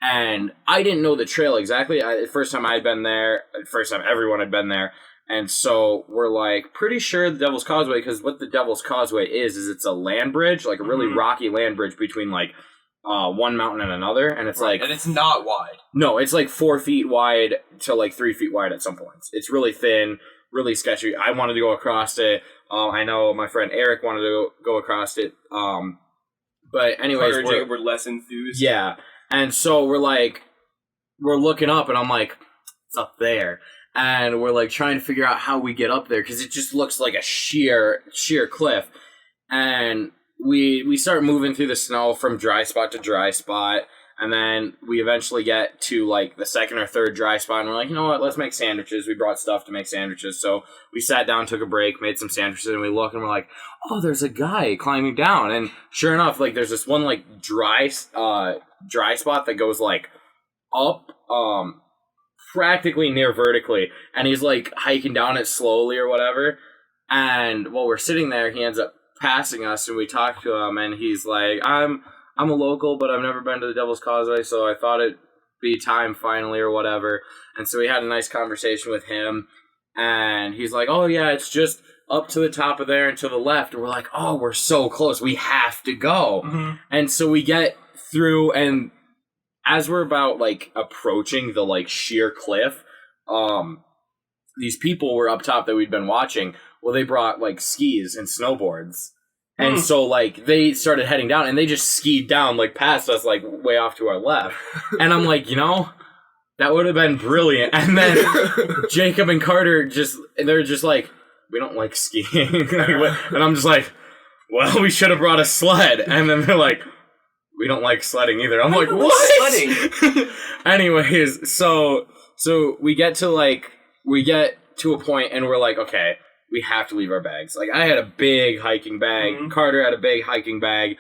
And I didn't know the trail exactly. The first time I'd been there, first time everyone had been there. And so we're like pretty sure the Devil's Causeway, because what the Devil's Causeway is it's a land bridge, like a really rocky land bridge between like one mountain and another, and it's like, and it's not wide. No, it's like 4 feet wide to like 3 feet wide at some points. It's really thin, really sketchy. I wanted to go across it. I know my friend Eric wanted to go across it. But anyways, we're less enthused. Yeah, and so we're looking up, and I'm like, it's up there, and we're like trying to figure out how we get up there because it just looks like a sheer cliff, and we start moving through the snow from dry spot to dry spot, and then we eventually get to like the second or third dry spot, and we're like, you know what, let's make sandwiches. We brought stuff to make sandwiches, so we sat down, took a break, made some sandwiches, and we look and we're like, oh, there's a guy climbing down, and sure enough, like there's this one like dry spot that goes like up practically near vertically, and he's like hiking down it slowly or whatever, and while we're sitting there, he ends up passing us, and we talked to him, and he's like, I'm a local, but I've never been to the Devil's Causeway, so I thought it'd be time finally or whatever. And so we had a nice conversation with him, and he's like, oh yeah, it's just up to the top of there and to the left. And we're like, oh, we're so close, we have to go. Mm-hmm. And so we get through, and as we're about like approaching the like sheer cliff, these people were up top that we'd been watching. Well, they brought like skis and snowboards. And so, like, they started heading down, and they just skied down, like, past us, like, way off to our left. And I'm like, you know, that would have been brilliant. And then Jacob and Carter they're just like, we don't like skiing. And I'm just like, well, we should have brought a sled. And then they're like, we don't like sledding either. I'm like, what? Sledding? Anyways, so So we get to a point and we're like, okay, we have to leave our bags. Like, I had a big hiking bag. Mm-hmm. Carter had a big hiking bag.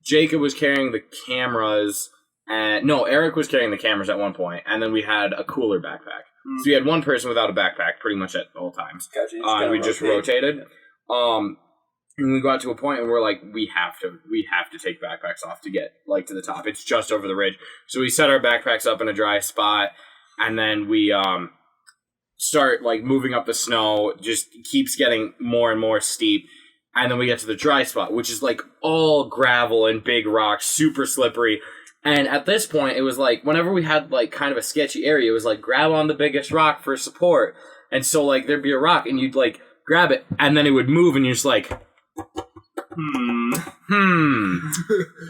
Jacob was carrying the cameras. Eric was carrying the cameras at one point, and then we had a cooler backpack. Mm-hmm. So we had one person without a backpack pretty much at all times. Gotcha. We just rotated. And we got to a point and we're like, we have to take backpacks off to get like to the top. It's just over the ridge. So we set our backpacks up in a dry spot, and then we start like moving up the snow. Just keeps getting more and more steep, and then we get to the dry spot, which is like all gravel and big rocks, super slippery. And at this point, it was like whenever we had like kind of a sketchy area, it was like grab on the biggest rock for support. And so like there'd be a rock and you'd like grab it and then it would move and you're just like,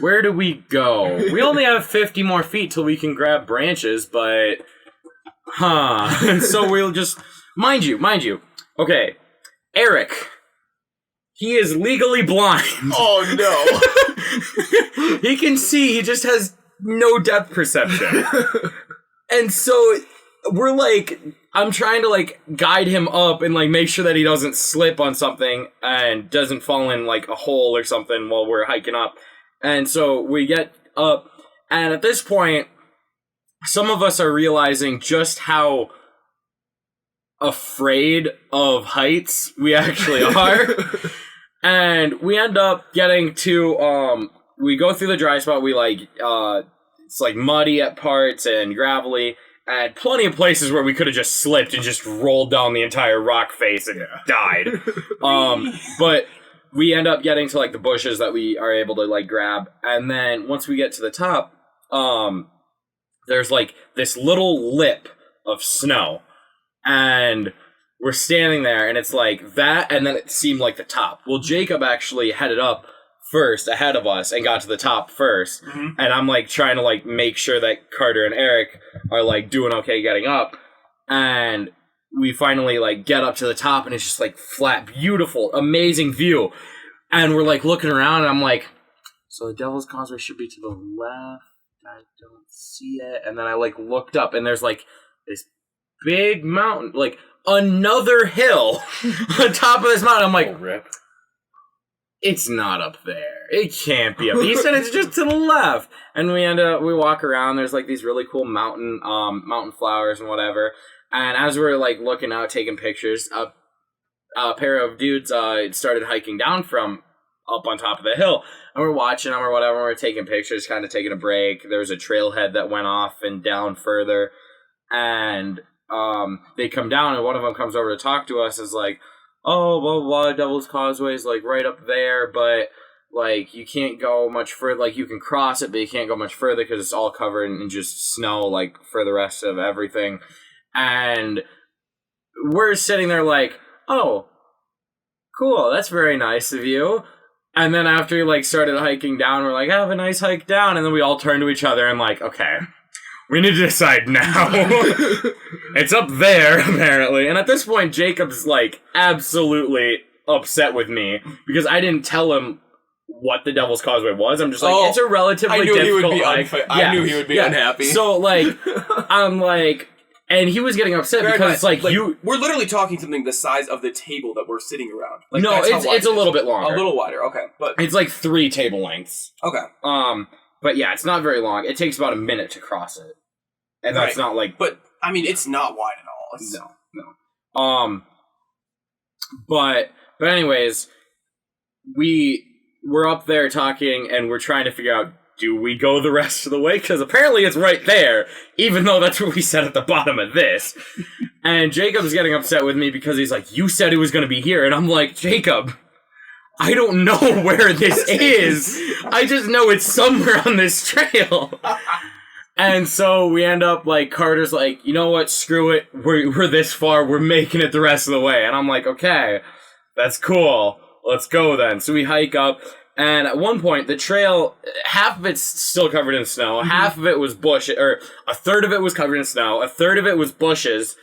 where do we go? We only have 50 more feet till we can grab branches, but so we'll just mind you. Okay, Eric, he is legally blind. Oh no. He can see, he just has no depth perception. And so we're like, I'm trying to like guide him up and like make sure that he doesn't slip on something and doesn't fall in like a hole or something while we're hiking up. And so we get up, and at this point, some of us are realizing just how afraid of heights we actually are. And we end up getting to, we go through the dry spot, we like, it's like muddy at parts and gravelly, and plenty of places where we could have just slipped and just rolled down the entire rock face and died. But we end up getting to like the bushes that we are able to like grab, and then once we get to the top, there's like this little lip of snow, and we're standing there, and it's like that, and then it seemed like the top. Well, Jacob actually headed up first ahead of us and got to the top first, and I'm like trying to like make sure that Carter and Eric are like doing okay getting up, and we finally like get up to the top, and it's just like flat, beautiful, amazing view, and we're like looking around, and I'm like, so the Devil's Causeway should be to the left. I don't see it. And then I like looked up, and there's like this big mountain, like another hill on top of this mountain. I'm like, rip. It's not up there. It can't be up. He said it's just to the left. And we walk around. There's like these really cool mountain flowers and whatever. And as we're like looking out, taking pictures, a pair of dudes started hiking down from up on top of the hill. And we're watching them or whatever. And we're taking pictures, kind of taking a break. There was a trailhead that went off and down further. And they come down, and one of them comes over to talk to us. Is like, oh, well, Devil's Causeway is like right up there, but like you can't go much further. Like you can cross it, but you can't go much further because it's all covered in just snow, like for the rest of everything. And we're sitting there like, oh, cool, that's very nice of you. And then after we like started hiking down, we're like, have a nice hike down. And then we all turn to each other and like, okay, we need to decide now. It's up there, apparently. And at this point, Jacob's, like, absolutely upset with me because I didn't tell him what the Devil's Causeway was. I'm just like, it's a relatively difficult hike. I knew he would be unhappy. So, like, I'm like... And he was getting upset because it's like you... We're literally talking something the size of the table that we're sitting around. Like, no, it's a little bit longer. A little wider, okay. But it's like 3 table lengths. Okay. But yeah, it's not very long. It takes about a minute to cross it. And that's not like... But, I mean, it's not wide at all. No. But anyways, we're up there talking, and we're trying to figure out, do we go the rest of the way? Because apparently it's right there, even though that's what we said at the bottom of this. And Jacob's getting upset with me because he's like, you said it was going to be here. And I'm like, Jacob, I don't know where this is. I just know it's somewhere on this trail. And so we end up, like, Carter's like, you know what, screw it, we're this far, we're making it the rest of the way. And I'm like, okay, that's cool, let's go then. So we hike up, and at one point, the trail, half of it's still covered in snow, half of it was bush, or a third of it was covered in snow, a third of it was bushes,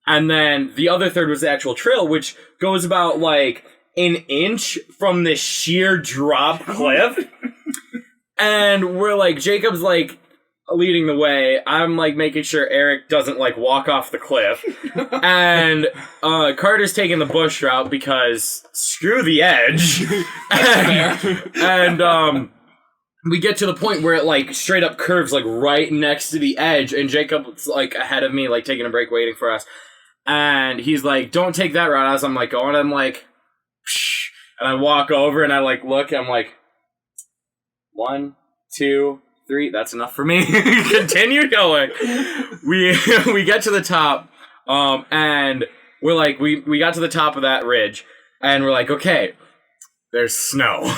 and then the other third was the actual trail, which goes about, like, an inch from this sheer drop cliff. And we're like, Jacob's like, leading the way. I'm like making sure Eric doesn't like walk off the cliff, and Carter's taking the bush route because screw the edge. and we get to the point where it like straight up curves like right next to the edge, and Jacob's like ahead of me, like taking a break, waiting for us. And he's like, "Don't take that route." As I'm like going, I'm like, psh, and I walk over and I like look, and I'm like, 1, 2, 3. That's enough for me. Continue going. We get to the top, and we're like, we got to the top of that ridge, and we're like, okay, there's snow.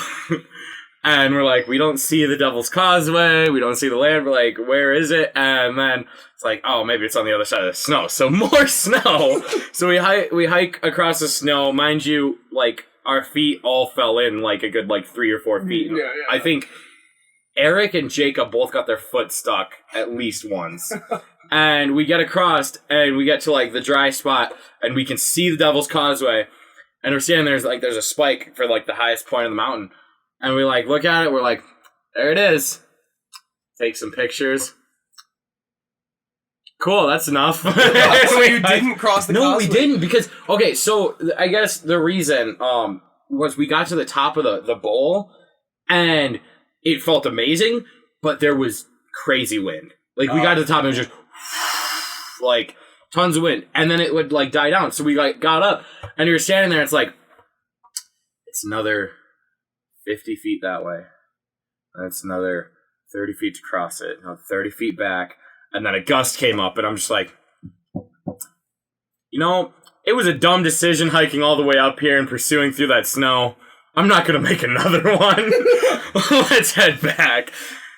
And we're like, we don't see the Devil's Causeway. We don't see the land. We're like, where is it? And then it's like, oh, maybe it's on the other side of the snow. So more snow. So we hike across the snow. Mind you, like, our feet all fell in like a good, like, 3 or 4 feet. Yeah. I think Eric and Jacob both got their foot stuck at least once. And we get across, and we get to, like, the dry spot, and we can see the Devil's Causeway. And we're standing there, like, there's a spike for, like, the highest point of the mountain. And we, like, look at it, we're like, there it is. Take some pictures. Cool, that's enough. So you didn't cross the causeway? No, we didn't, because, okay, so I guess the reason was we got to the top of the bowl, and it felt amazing, but there was crazy wind. Like, we got to the top, and it was just, like, tons of wind, and then it would, like, die down. So we, like, got up, and we were standing there, it's like, it's another 50 feet that way. That's another 30 feet to cross it. 30 feet back. And then a gust came up, and I'm just like, you know, it was a dumb decision hiking all the way up here and pursuing through that snow. I'm not going to make another one. Let's head back.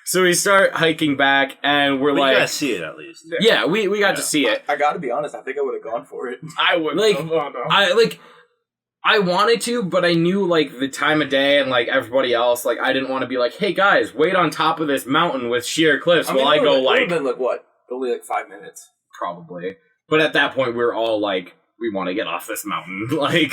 So we start hiking back, and we're like... You gotta see it, at least. Yeah, we got to see it. I gotta be honest, I think I would have gone for it. I would. Like, Oh, no. I wanted to, but I knew, like, the time of day and, like, everybody else. Like, I didn't want to be like, hey, guys, wait on top of this mountain with sheer cliffs while I go, like... It would have been, like, what? Only, like, 5 minutes. Probably. But at that point, we were all like, we want to get off this mountain. Like,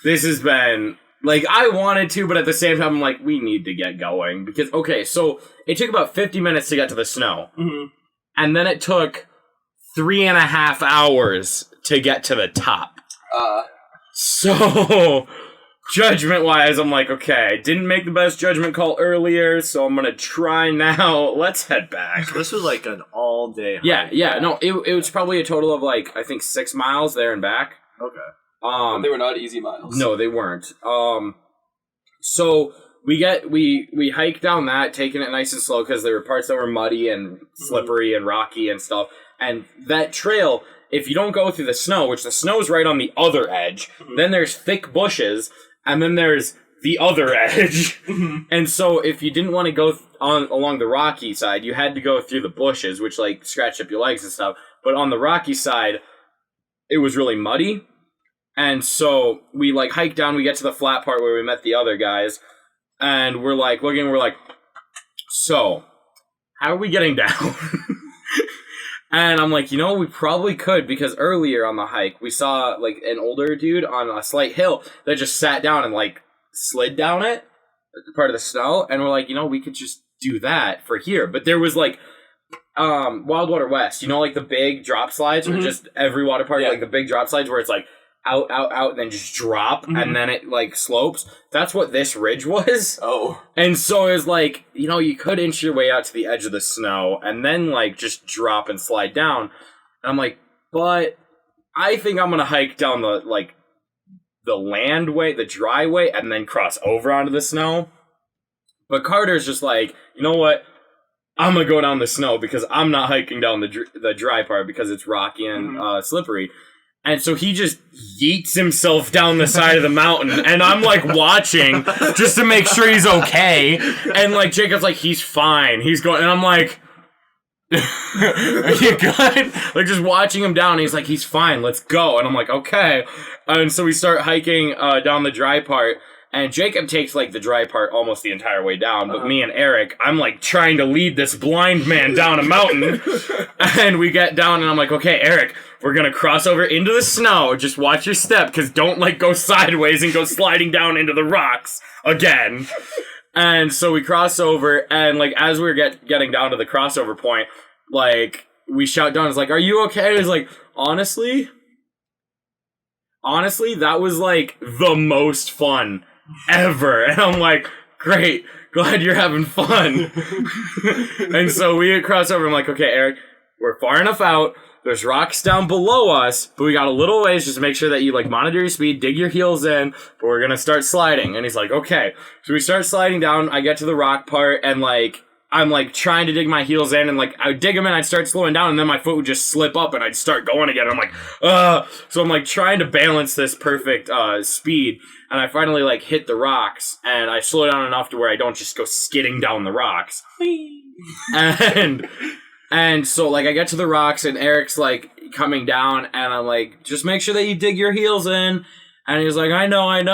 this has been... Like, I wanted to, but at the same time, I'm like, we need to get going. Because, okay, so it took about 50 minutes to get to the snow. Mm-hmm. And then it took 3.5 hours to get to the top. So, judgment-wise, I'm like, okay, I didn't make the best judgment call earlier, so I'm gonna try now. Let's head back. So this was like an all-day hike. Yeah, no, it was probably a total of, like, I think 6 miles there and back. Okay. But they were not easy miles. No, they weren't. So we hiked down that, taking it nice and slow, because there were parts that were muddy and slippery and rocky and stuff. And that trail... If you don't go through the snow, which the snow's right on the other edge, then there's thick bushes, and then there's the other edge. And so if you didn't want to go along the rocky side, you had to go through the bushes, which, like, scratched up your legs and stuff. But on the rocky side, it was really muddy. And so we, like, hiked down, we get to the flat part where we met the other guys, and we're, like, looking, we're like, so, how are we getting down? And I'm like, you know, we probably could, because earlier on the hike, we saw, like, an older dude on a slight hill that just sat down and, like, slid down it, part of the snow, and we're like, you know, we could just do that for here. But there was, like, Wild Water West, you know, like, the big drop slides, or just every water park, like, the big drop slides where it's, like, out, and then just drop, and then it, like, slopes. That's what this ridge was. Oh. And so it was like, you know, you could inch your way out to the edge of the snow, and then, like, just drop and slide down. And I'm like, but I think I'm gonna hike down the, like, the land way, the dry way, and then cross over onto the snow. But Carter's just like, you know what? I'm gonna go down the snow, because I'm not hiking down the dry part, because it's rocky and slippery. And so he just yeets himself down the side of the mountain, and I'm, like, watching just to make sure he's okay. And, like, Jacob's like, he's fine. He's going, and I'm like, are you good? Like, just watching him down, and he's like, he's fine, let's go. And I'm like, okay. And so we start hiking down the dry part, and Jacob takes, like, the dry part almost the entire way down, but me and Eric, I'm, like, trying to lead this blind man down a mountain. And we get down, and I'm like, okay, Eric, we're gonna cross over into the snow. Just watch your step, because don't, like, go sideways and go sliding down into the rocks again. And so we cross over, and like as we were getting down to the crossover point, like we shout down, it's like, "Are you okay?" It's like, honestly, that was like the most fun ever. And I'm like, great, glad you're having fun. And so we cross over. I'm like, okay, Eric, we're far enough out. There's rocks down below us, but we got a little ways. Just make sure that you like monitor your speed, dig your heels in, but we're gonna start sliding. And he's like, okay. So we start sliding down. I get to the rock part, and like I'm like trying to dig my heels in, and like I would dig them in, I'd start slowing down, and then my foot would just slip up, and I'd start going again. I'm like, so I'm like trying to balance this perfect speed, and I finally like hit the rocks, and I slow down enough to where I don't just go skidding down the rocks. And so, like, I get to the rocks, and Eric's, like, coming down, and I'm like, just make sure that you dig your heels in. And he's like, I know. And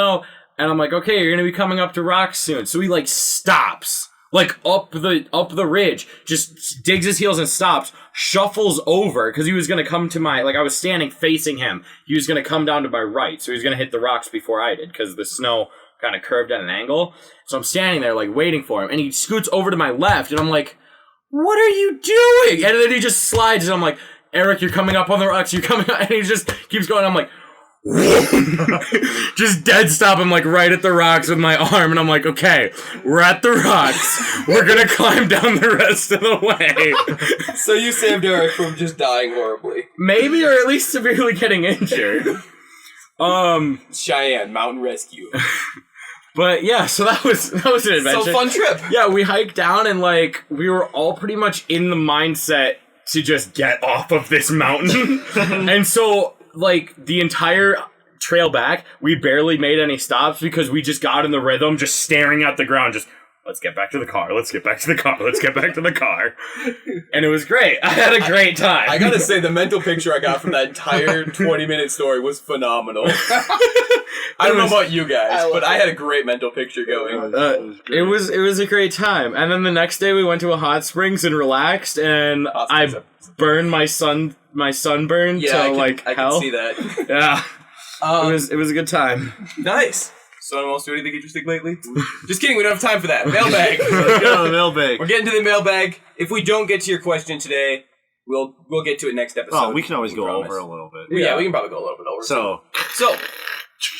I'm like, okay, you're going to be coming up to rocks soon. So he, like, stops, like, up the ridge, just digs his heels and stops, shuffles over, because he was going to come to my, like, I was standing facing him. He was going to come down to my right, so he was going to hit the rocks before I did, because the snow kind of curved at an angle. So I'm standing there, like, waiting for him, and he scoots over to my left, and I'm like, what are you doing? And then he just slides, and I'm like, Eric, you're coming up on the rocks, you're coming up, and he just keeps going. I'm like, just dead stop him, like, right at the rocks with my arm, and I'm like, okay, we're at the rocks, we're gonna climb down the rest of the way. So you saved Eric from just dying horribly. Maybe, or at least severely getting injured. Chayan, mountain rescue. But yeah, so that was an adventure. So fun trip. Yeah, we hiked down, and like we were all pretty much in the mindset to just get off of this mountain. And so like the entire trail back, we barely made any stops because we just got in the rhythm, just staring at the ground, just let's get back to the car, let's get back to the car, let's get back to the car. And it was great. I had a great time. I gotta say, the mental picture I got from that entire 20-minute story was phenomenal. I don't know about you guys, but I had a great mental picture going. It was a great time. And then the next day we went to a hot springs and relaxed, and I burned my sunburn to hell. I can see that. Yeah. It was a good time. Nice. So anyone else do anything interesting lately? Just kidding, we don't have time for that. Mailbag. Let's go to the mailbag. We're getting to the mailbag. If we don't get to your question today, we'll get to it next episode. Oh, we can always go over a little bit. Yeah, we can probably go a little bit over. So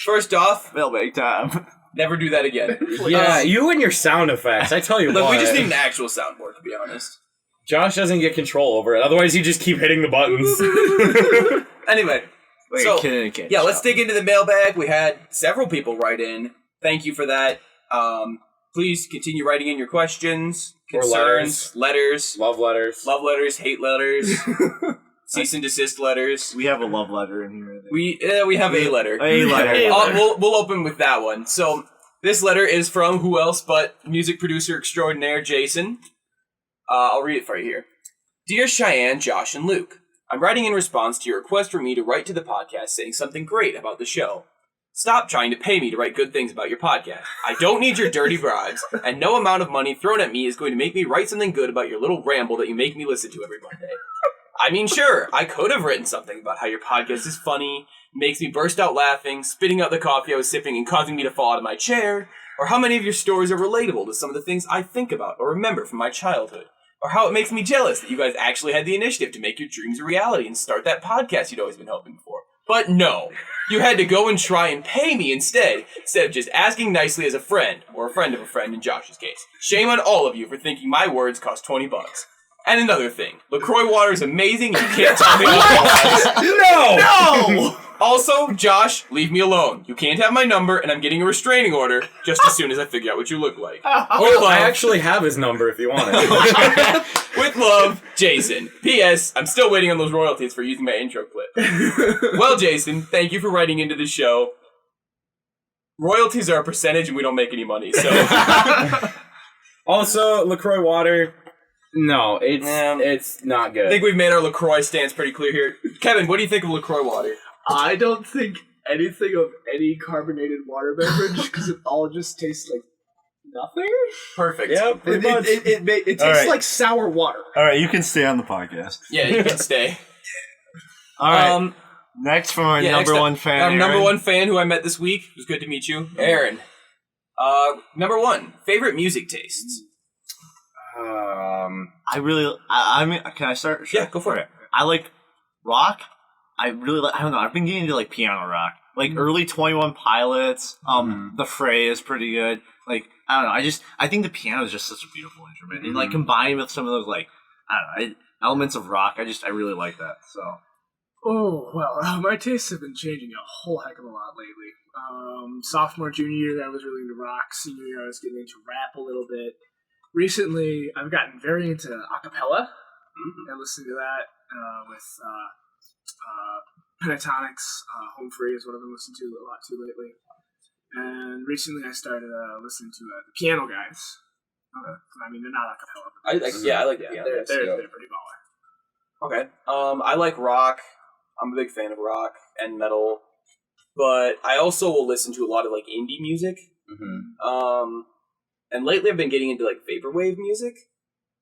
first off, mailbag time. Never do that again. Yeah, you and your sound effects. I tell you what. Look, we just need an actual soundboard, to be honest. Josh doesn't get control over it. Otherwise, you just keep hitting the buttons. Anyway. So, yeah, let's dig into the mailbag. We had several people write in. Thank you for that. Please continue writing in your questions, concerns, letters. Love letters, hate letters, cease and desist letters. We have a love letter in here. We have a letter. A letter. We'll open with that one. So this letter is from who else but music producer extraordinaire Jason. I'll read it for you here. Dear Cheyenne, Josh, and Luke. I'm writing in response to your request for me to write to the podcast saying something great about the show. Stop trying to pay me to write good things about your podcast. I don't need your dirty bribes, and no amount of money thrown at me is going to make me write something good about your little ramble that you make me listen to every Monday. I mean, sure, I could have written something about how your podcast is funny, makes me burst out laughing, spitting out the coffee I was sipping and causing me to fall out of my chair, or how many of your stories are relatable to some of the things I think about or remember from my childhood. Or how it makes me jealous that you guys actually had the initiative to make your dreams a reality and start that podcast you'd always been hoping for. But no, you had to go and try and pay me instead of just asking nicely as a friend, or a friend of a friend in Josh's case. Shame on all of you for thinking my words cost $20. And another thing, LaCroix water is amazing and you can't tell me otherwise. No! Also, Josh, leave me alone. You can't have my number, and I'm getting a restraining order just as soon as I figure out what you look like. I actually have his number if you want it. With love, Jason. P.S. I'm still waiting on those royalties for using my intro clip. Well, Jason, thank you for writing into the show. Royalties are a percentage, and we don't make any money, so... Also, LaCroix water... No, it's not good. I think we've made our LaCroix stance pretty clear here. Kevin, what do you think of LaCroix water? I don't think anything of any carbonated water beverage because it all just tastes like nothing. Perfect. Yeah, it tastes like sour water. All right, you can stay on the podcast. Yeah, you can stay. All right. Next from our number one fan. Our Aaron. number one fan who I met this week. It was good to meet you. Aaron. Number 1, favorite music tastes. I mean, can I start? Sure. Yeah, go for it. I like rock. I really like, I don't know, I've been getting into like piano rock. Like early 21 Pilots, The Fray is pretty good. Like, I don't know, I think the piano is just such a beautiful instrument. And like combined with some of those like, I don't know, elements of rock, I really like that. So. Oh, well, my tastes have been changing a whole heck of a lot lately. Sophomore, junior year, I was really into rock. Senior year, I was getting into rap a little bit. Recently, I've gotten very into acapella. I listen to that with Pentatonics. Home Free is what I've been listening to a lot too lately. And recently, I started listening to the Piano Guys. I mean, they're not acapella. I like the piano. They're pretty baller. Okay. I like rock. I'm a big fan of rock and metal, but I also will listen to a lot of like indie music. And lately I've been getting into like vaporwave music,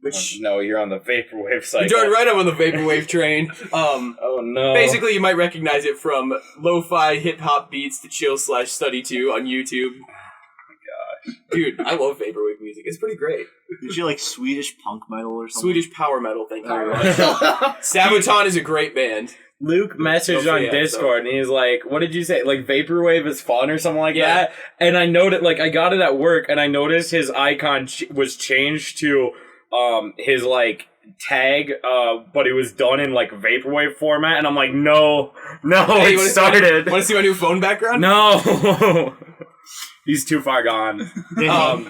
which no, you're on the vaporwave side. You're right up on the vaporwave train. Oh no! Basically, you might recognize it from lo-fi hip hop beats to chill/study to on YouTube. Dude, I love vaporwave music. It's pretty great. Did you like Swedish punk metal or something? Swedish power metal, thank you very much. Sabaton is a great band. Luke messaged on Discord and he's like, what did you say? Like vaporwave is fun or something like that? And I noted, like, I got it at work and I noticed his icon was changed to his like tag, but it was done in like vaporwave format, and I'm like, no, hey, it started. Want to see my new phone background? No. He's too far gone.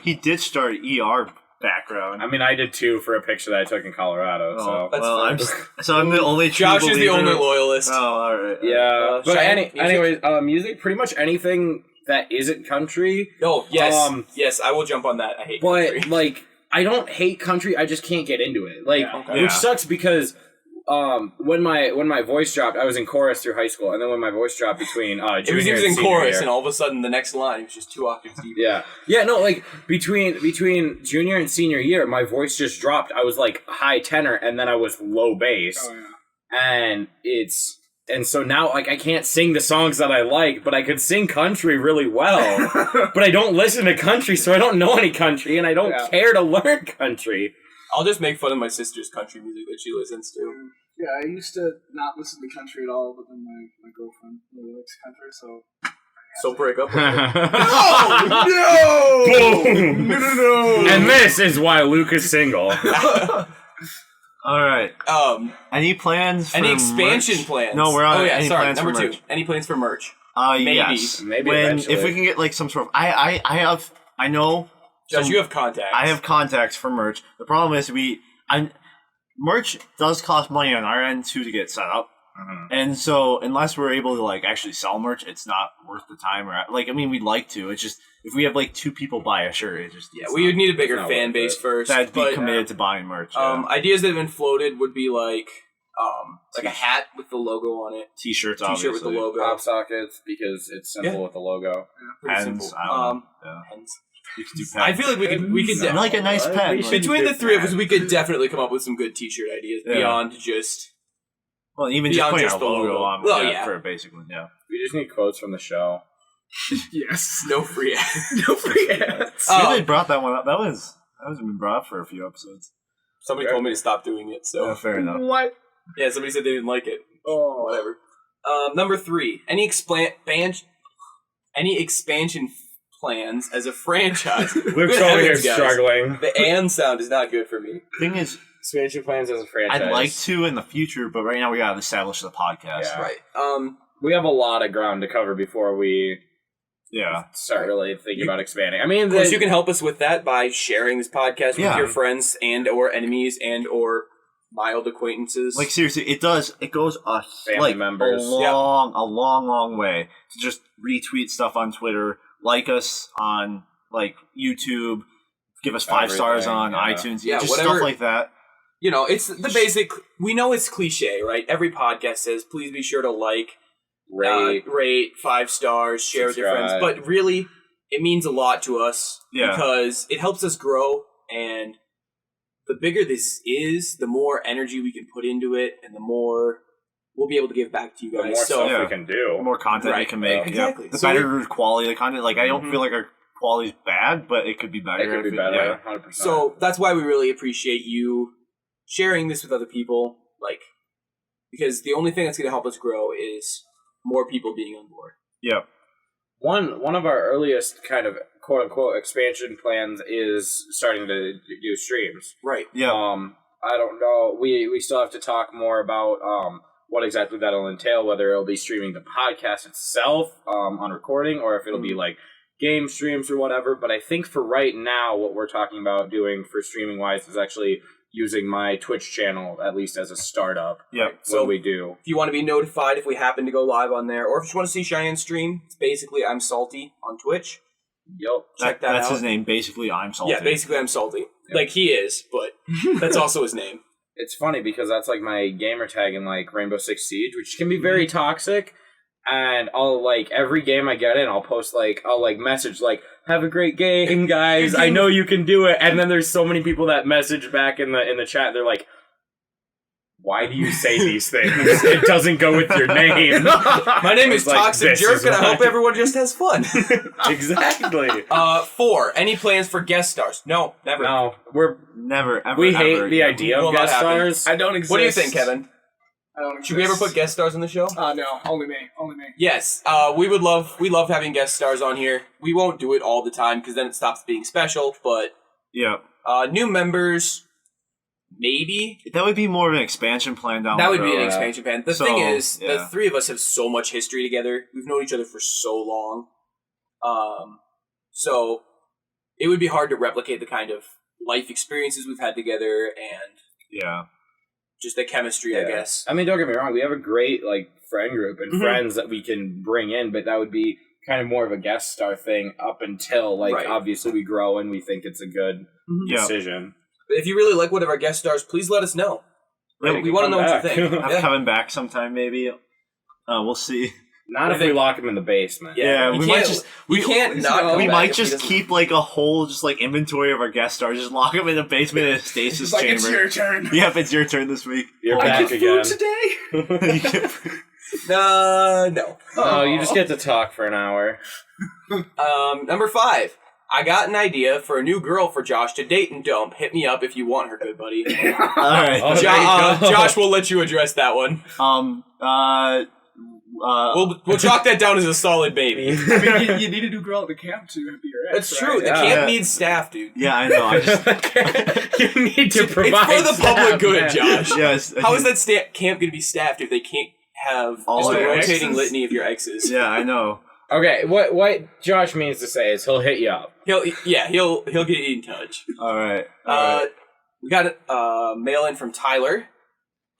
He did start ER background. I mean, I did too for a picture that I took in Colorado. I'm the only. Josh is the only loyalist. Oh, all right. Yeah, but anyways, music. Pretty much anything that isn't country. Oh yes, yes, I will jump on that. I hate country. But like, I don't hate country. I just can't get into it. Like, which sucks because. When my voice dropped, I was in chorus through high school, and then when my voice dropped between junior and senior in chorus, year, and all of a sudden the next line was just 2 octaves deep. No, like between junior and senior year, my voice just dropped. I was like high tenor, and then I was low bass, and so now like I can't sing the songs that I like, but I could sing country really well, but I don't listen to country, so I don't know any country, and I don't care to learn country. I'll just make fun of my sister's country music that she listens to. Yeah, I used to not listen to country at all, but then my girlfriend really likes country, so... So break up. No! And this is why Luke is single. All right. Any plans for any expansion merch? plans? No, we're on. Oh yeah, any sorry. plans Number for 2. merch? Any plans for merch? Yes. Maybe if we can get like some sort of. I know. Josh, you have contacts. I have contacts for merch. The problem is merch does cost money on our end too to get set up, and so unless we're able to like actually sell merch, it's not worth the time. Or like, I mean, we'd like to. It's just if we have like 2 people buy a shirt, it just we would need a bigger fan base first. That'd be committed to buying merch. Ideas that have been floated would be like a hat with the logo on it, T-shirts, T-shirt with the logo, pop sockets because it's simple with the logo. Pretty simple. Pens. You could do pens. I feel like we could like a nice pen. Between the 3 of us, we could definitely come up with some good T-shirt ideas beyond just. Well, even just putting a logo on for a basic one. Yeah, we just need quotes from the show. Yes, no free ads. No free ads. They brought that one up. That was been brought up for a few episodes. Somebody told me to stop doing it. So fair enough. What? Yeah, somebody said they didn't like it. Oh, whatever. Number 3. Any expansion plans as a franchise? Luke's over here struggling. The "and" sound is not good for me. Thing is, expansion plans as a franchise. I'd like to in the future, but right now we gotta establish the podcast. Yeah. Right. We have a lot of ground to cover before we start really thinking about expanding. I mean, of course, you can help us with that by sharing this podcast with your friends and or enemies and or mild acquaintances. Like seriously, it does. It goes family members. a long way to just retweet stuff on Twitter, like us on like YouTube, give us 5 stars on iTunes, just whatever, stuff like that. You know, it's the basic. We know it's cliche, right? Every podcast says, "Please be sure to like, rate 5 stars, share with your friends." But really, it means a lot to us because it helps us grow, and the bigger this is, the more energy we can put into it, and the more we'll be able to give back to you guys. The more stuff we can do. The more content we can make. Exactly. The better quality of the content. Like, I don't feel like our quality's bad, but it could be better. It could be better. Yeah. 100%. So that's why we really appreciate you sharing this with other people, because the only thing that's going to help us grow is more people being on board. Yep. One of our earliest kind of quote unquote expansion plans is starting to do streams. Right. Yeah. I don't know. We still have to talk more about what exactly that'll entail, whether it'll be streaming the podcast itself on recording, or if it'll be like game streams or whatever. But I think for right now, what we're talking about doing for streaming wise is actually using my Twitch channel, at least as a startup. Yep. So we do. If you want to be notified if we happen to go live on there, or if you just want to see Cheyenne stream, it's basically I'm Salty on Twitch. Yep. Check that That's out. his name. Basically, I'm Salty. Yeah, basically I'm Salty. Yep. Like he is, but that's also his name. It's funny because that's like my gamer tag in like Rainbow Six Siege, which can be very toxic. And I'll every game I get in, I'll post I'll message have a great game, guys. I know you can do it. And then there's so many people that message back in the chat. They're like, why do you say these things? It doesn't go with your name. My name is Toxic Jerk, and I hope everyone just has fun. Exactly. 4. Any plans for guest stars? No, never. No, we're Never, ever. we hate ever, the idea will of not guest happen. stars. I don't exist. What do you think, Kevin? I don't exist. Should we ever put guest stars on the show? No, only me. Yes, we love having guest stars on here. We won't do it all the time because then it stops being special. But Yeah. new members, maybe That would be more of an expansion plan down that the would be an road. expansion plan. The So, thing is, the yeah. three of us have so much history together. We've known each other for so long, so it would be hard to replicate the kind of life experiences we've had together and Yeah. just the chemistry, I guess. I mean, don't get me wrong. We have a great friend group and friends that we can bring in, but that would be kind of more of a guest star thing up until Right. obviously we grow and we think it's a good Yeah. decision. But if you really like one of our guest stars, please let us know. Yeah, We want to know what you back. think. Have Yeah. Kevin back sometime, maybe. We'll see. Not if we lock him in the basement. Yeah, you we can't- might just we can't not come we back might if he just doesn't- keep a whole inventory of our guest stars. Just lock them in the basement in a stasis It's like chamber. it's your turn. Yep, it's your turn this week. You're I back get again. food today. No. Oh, you just get to talk for an hour. Number 5. I got an idea for a new girl for Josh to date and dump. Hit me up if you want her, good buddy. All right. Oh, there you go. Josh will let you address that one. We'll chalk that down as a solid baby. I mean, you need a new girl at the camp to be your ex. That's true. Right? The Yeah. camp Yeah. needs staff, dude. Yeah, I know. I just You need to provide It's for the public staff, good, man. Josh. yes. How is that camp going to be staffed if they can't have All just a their rotating exes? litany of your exes? Yeah, I know. Okay, what Josh means to say is he'll hit you up. He'll get you in touch. All right. All right. We got a mail in from Tyler.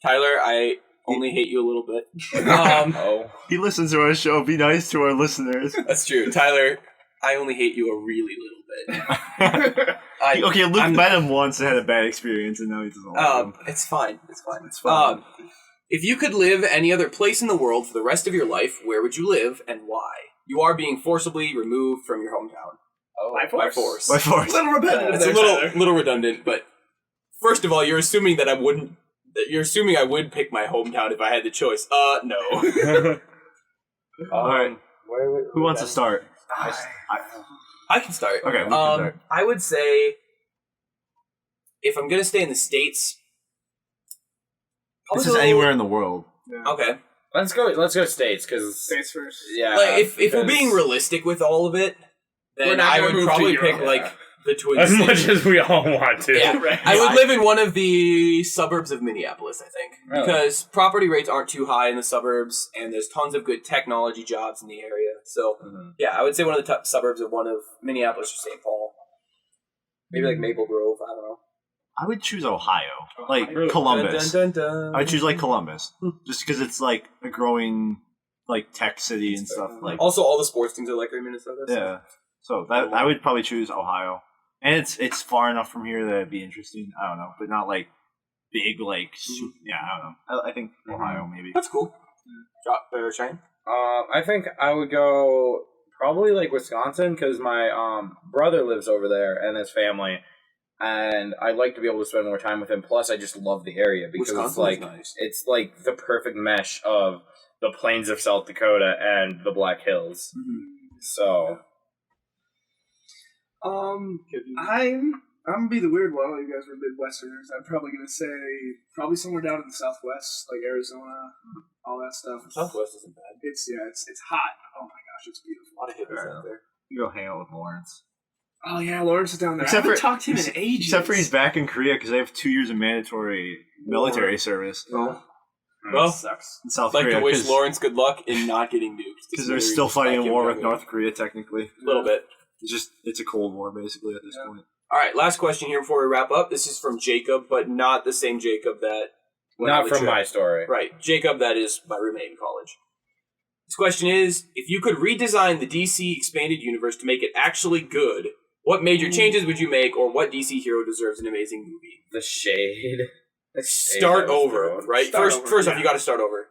Tyler, I only hate you a little bit. Oh. He listens to our show. Be nice to our listeners. That's true. Tyler, I only hate you a really little bit. Okay, Luke met him once and had a bad experience, and now he doesn't like him. It's fine. It's fine. It's fine. If you could live any other place in the world for the rest of your life, where would you live and why? You are being forcibly removed from your hometown. Oh. By force. By force. A little repetitive It's there, a Tyler. little redundant, but first of all, you're assuming that I wouldn't. That you're assuming I would pick my hometown if I had the choice. No. All right. Who wants to start? I can start. Okay, we can start. I would say if I'm gonna stay in the States, This is anywhere in the world. Okay. Let's go States, because States first. yeah. Like if we're because being realistic with all of it, We're then not I gonna would move to probably Europe. pick like the Twin as Cities. much as we all want to. Yeah, Right. I would live in one of the suburbs of Minneapolis, I think. Really? Because property rates aren't too high in the suburbs, and there's tons of good technology jobs in the area. So, yeah, I would say one of the top suburbs of one of Minneapolis or St. Paul. Maybe like Maple Grove, I don't know. I would choose Ohio, like Really? Columbus. Dun, dun, dun, dun. I would choose Columbus, just because it's a growing tech city and stuff. Also, all the sports teams are like in Minnesota. so- Yeah, so that I would probably choose Ohio, and it's far enough from here that it'd be interesting. I don't know, but not big yeah. I don't know. I think Ohio maybe. That's cool. Cheyenne? I think I would go probably Wisconsin, because my brother lives over there and his family, and I'd like to be able to spend more time with him. Plus, I just love the area because Wisconsin is nice. it's the perfect mesh of the plains of South Dakota and the Black Hills. So I'm gonna be the weird one. You guys were Midwesterners. I'm probably gonna say somewhere down in the Southwest, like Arizona, all that stuff. Southwest isn't bad. It's hot. Oh my gosh, it's beautiful. A lot of hippies out there. You go hang out with Lawrence. Oh yeah, Lawrence is down there. Except I haven't for- talked to him in ages. Except for he's back in Korea because they have 2 years of mandatory military service. Well, Sucks. In South I'd like Korea, to wish Lawrence good luck in not getting nuked. because they're still fighting a war with North Korea. Technically, A little bit. it's a cold war basically at this point. All right, last question here before we wrap up. This is from Jacob, but not the same Jacob that went on Not the from trip. my story. Right, Jacob, that is my roommate in college. This question is, if you could redesign the DC expanded universe to make it actually good, what major changes would you make, or what DC hero deserves an amazing movie? The shade. Start over, right? First off, you got to start over.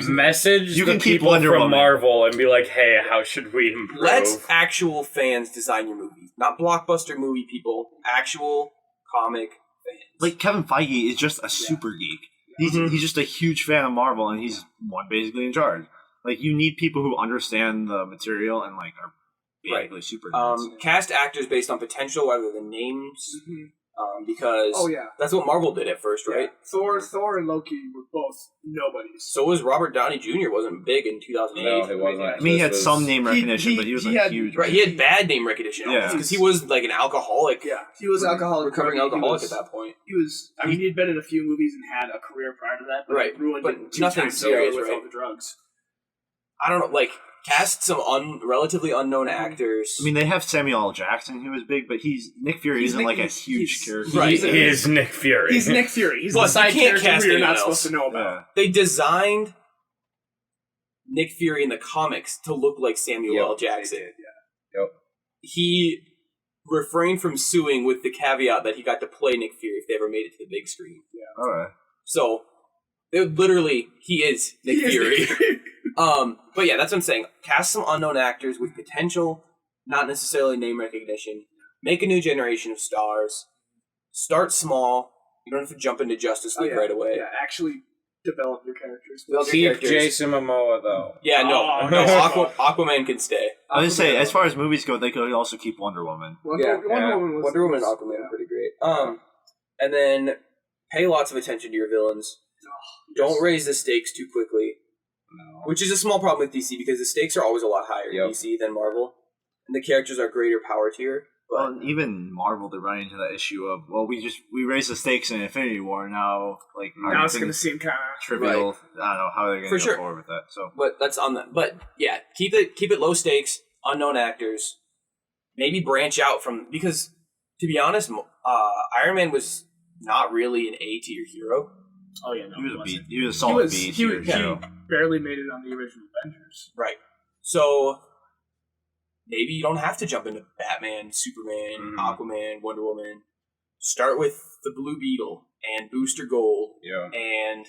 Message You the can keep people Wonder from Woman. Marvel and be like, hey, how should we improve? Let actual fans design your movie, not blockbuster movie people. Actual comic fans. Like Kevin Feige is just a super geek. He's just a huge fan of Marvel, and he's one basically in charge. Like you need people who understand the material and like are basically super geeks. Cast actors based on potential rather than names, because that's what Marvel did at first, right? Thor and Loki were both nobodies. So was Robert Downey Jr. wasn't big in 2008. No, he wasn't. I mean, he had some name recognition, but he was like had- huge. Right, he had bad name recognition Yeah. because he was like an alcoholic. Yeah, he was alcoholic, recovering druggie. alcoholic He was- at that point. He was. I mean, he'd been in a few movies and had a career prior to that, but Right, it ruined but it 2 nothing times serious, over with right? all the drugs. I don't know, like cast some relatively unknown actors. I mean, they have Samuel L. Jackson, who was big, but Nick Fury isn't like a huge character. Right. He is Nick Fury. He's Nick Fury. He's Plus, the side you can't character cast who you're anyone not supposed else. to know about. Yeah. They designed Nick Fury in the comics to look like Samuel L. Jackson. Yep. He refrained from suing with the caveat that he got to play Nick Fury if they ever made it to the big screen. All right. So, literally, he is Nick Fury. But yeah, that's what I'm saying. Cast some unknown actors with potential, not necessarily name recognition. Make a new generation of stars. Start small. You don't have to jump into Justice League right away. Yeah, actually develop your characters. Develop your Keep characters. Jason Momoa, though. Yeah, Oh, no, no. Aquaman can stay. I would say, as far as movies go, they could also keep Wonder Woman. Wonder Woman was Wonder Woman and Aquaman are pretty great. And then pay lots of attention to your villains. Don't raise the stakes too quickly. No. Which is a small problem with DC because the stakes are always a lot higher in DC than Marvel. And the characters are greater power tier. But Well, and even Marvel, they're running into that issue of, we raised the stakes in Infinity War, now now it's going to seem kind of trivial. I don't know how they're going to go sure. forward with that. So But that's on that. But yeah, keep it low stakes, unknown actors. Maybe branch out from, because to be honest, Iron Man was not really an A tier hero. Oh yeah, no, he was a wasn't. B. He was a solid B He tier hero. barely made it on the original Avengers. Right. So maybe you don't have to jump into Batman, Superman, Aquaman, Wonder Woman. Start with the Blue Beetle and Booster Gold. Yeah. And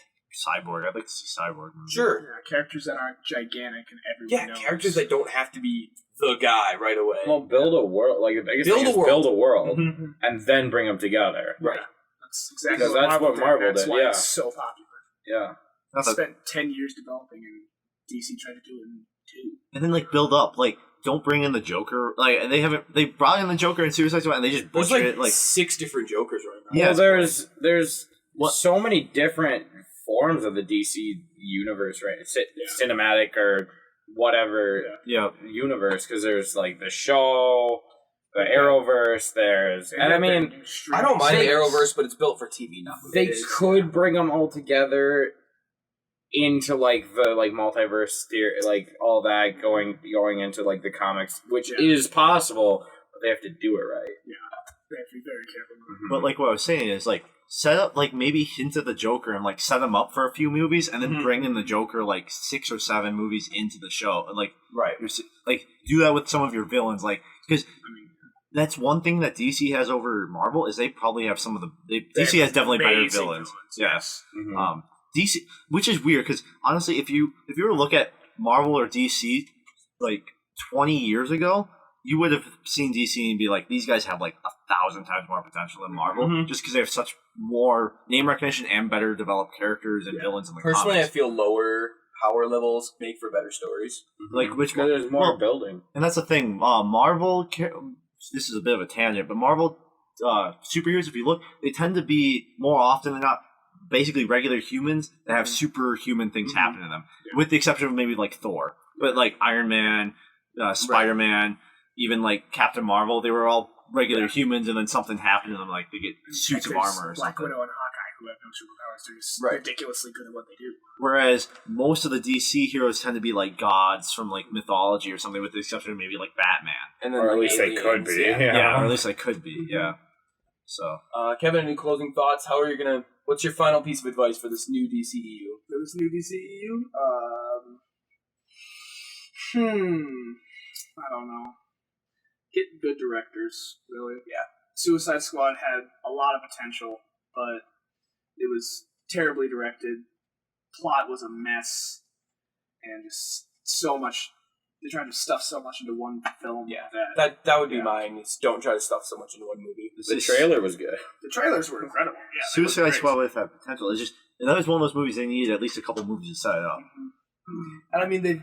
Cyborg. I'd like to see Cyborg. sure. Yeah, characters that aren't gigantic and everyone Yeah, knows. characters that don't have to be the guy right away. Well, build a world. Like the biggest Build thing a is world. build a world, Mhm. and then bring them together. Right. That's exactly Because what that's Marvel what did. Marvel That's did, why yeah. it's so popular. Yeah. Not They that- spent 10 years developing, and DC tried to do it in 2. and then build up. Don't bring in the Joker. They brought in the Joker in Suicide Squad and they just There's butchered it. 6 different Jokers right now. Yeah. Well, there's so many different forms of the DC universe, right? Cinematic or whatever universe, because there's the show, the Arrowverse. And I mean, I don't mind the Arrowverse, but it's built for TV now. they could bring them all together into the multiverse theory, all that going into the comics, which is possible, but they have to do it right. They have to be very careful. But what I was saying is set up maybe hint at the Joker and set them up for a few movies and then bring in the Joker 6 or 7 movies into the show and right. Do that with some of your villains because that's one thing that DC has over Marvel is they probably have some of the DC has definitely better villains. Yes. Mm-hmm. DC, which is weird because honestly, if you were to look at Marvel or DC 20 years ago, you would have seen DC and be these guys have 1,000 times more potential than Marvel, just because they have such more name recognition and better developed characters and villains in the Personally, comics. I feel lower power levels make for better stories. Which Because there's more building. and that's the thing. Marvel this is a bit of a tangent, but Marvel superheroes, if you look, they tend to be more often than not basically regular humans that have superhuman things happen to them, with the exception of maybe like Thor. But like Iron Man, Spider-Man, even like Captain Marvel, they were all regular humans, and then something happened to them, like they get suits of armor or Black something. Widow and Hawkeye, who have no superpowers, they're just ridiculously good at what they do. Whereas most of the DC heroes tend to be like gods from like mythology or something, with the exception of maybe like Batman. And then Or at like least they could be. Yeah, or at least they could be. Yeah. So, Kevin, any closing thoughts? What's your final piece of advice for this new DCEU? For this new DCEU? I don't know. Get good directors, really. Yeah. Suicide Squad had a lot of potential, but it was terribly directed. Plot was a mess, and just so much. They tried to stuff so much into one film. Yeah, that would be mine. Is don't try to stuff so much into one movie. The trailer was good. The trailers were incredible. Yeah, Suicide Squad with that potential. It's just that was one of those movies they needed at least a couple movies to set it up. And I mean, they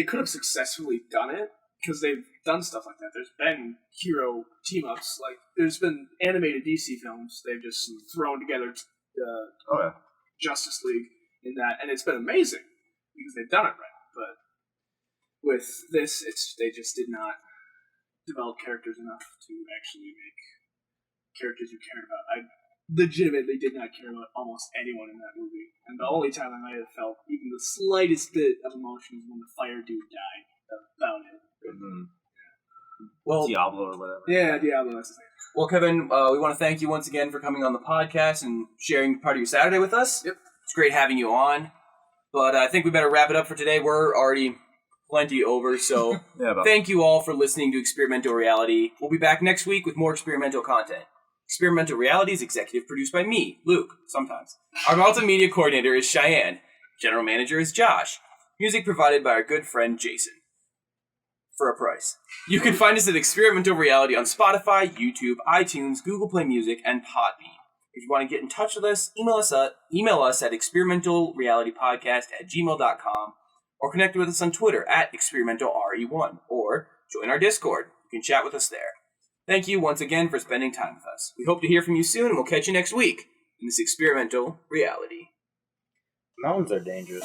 could have successfully done it because they've done stuff like that. There's been hero team ups, like there's been animated DC films. They've just thrown together Justice League in that, and it's been amazing because they've done it right. But with this, they just did not develop characters enough to actually make characters you cared about. I legitimately did not care about almost anyone in that movie, and the only time I might have felt even the slightest bit of emotion was when the fire dude died. About it. Well, Diablo or whatever. Yeah, Diablo. That's his name. Well, Kevin, we want to thank you once again for coming on the podcast and sharing part of your Saturday with us. Yep. It's great having you on. But I think we better wrap it up for today. We're already plenty over, so thank you all for listening to Experimental Reality. We'll be back next week with more experimental content. Experimental Reality is executive produced by me, Luke, sometimes. Our multimedia coordinator is Chayan. General manager is Josh. Music provided by our good friend Jason. For a price. You can find us at Experimental Reality on Spotify, YouTube, iTunes, Google Play Music, and Podbean. If you want to get in touch with us, email us at experimentalrealitypodcast@gmail.com or connect with us on Twitter at experimentalre1 or join our Discord. You can chat with us there. Thank you once again for spending time with us. We hope to hear from you soon, and we'll catch you next week in this Experimental Reality. Mountains are dangerous.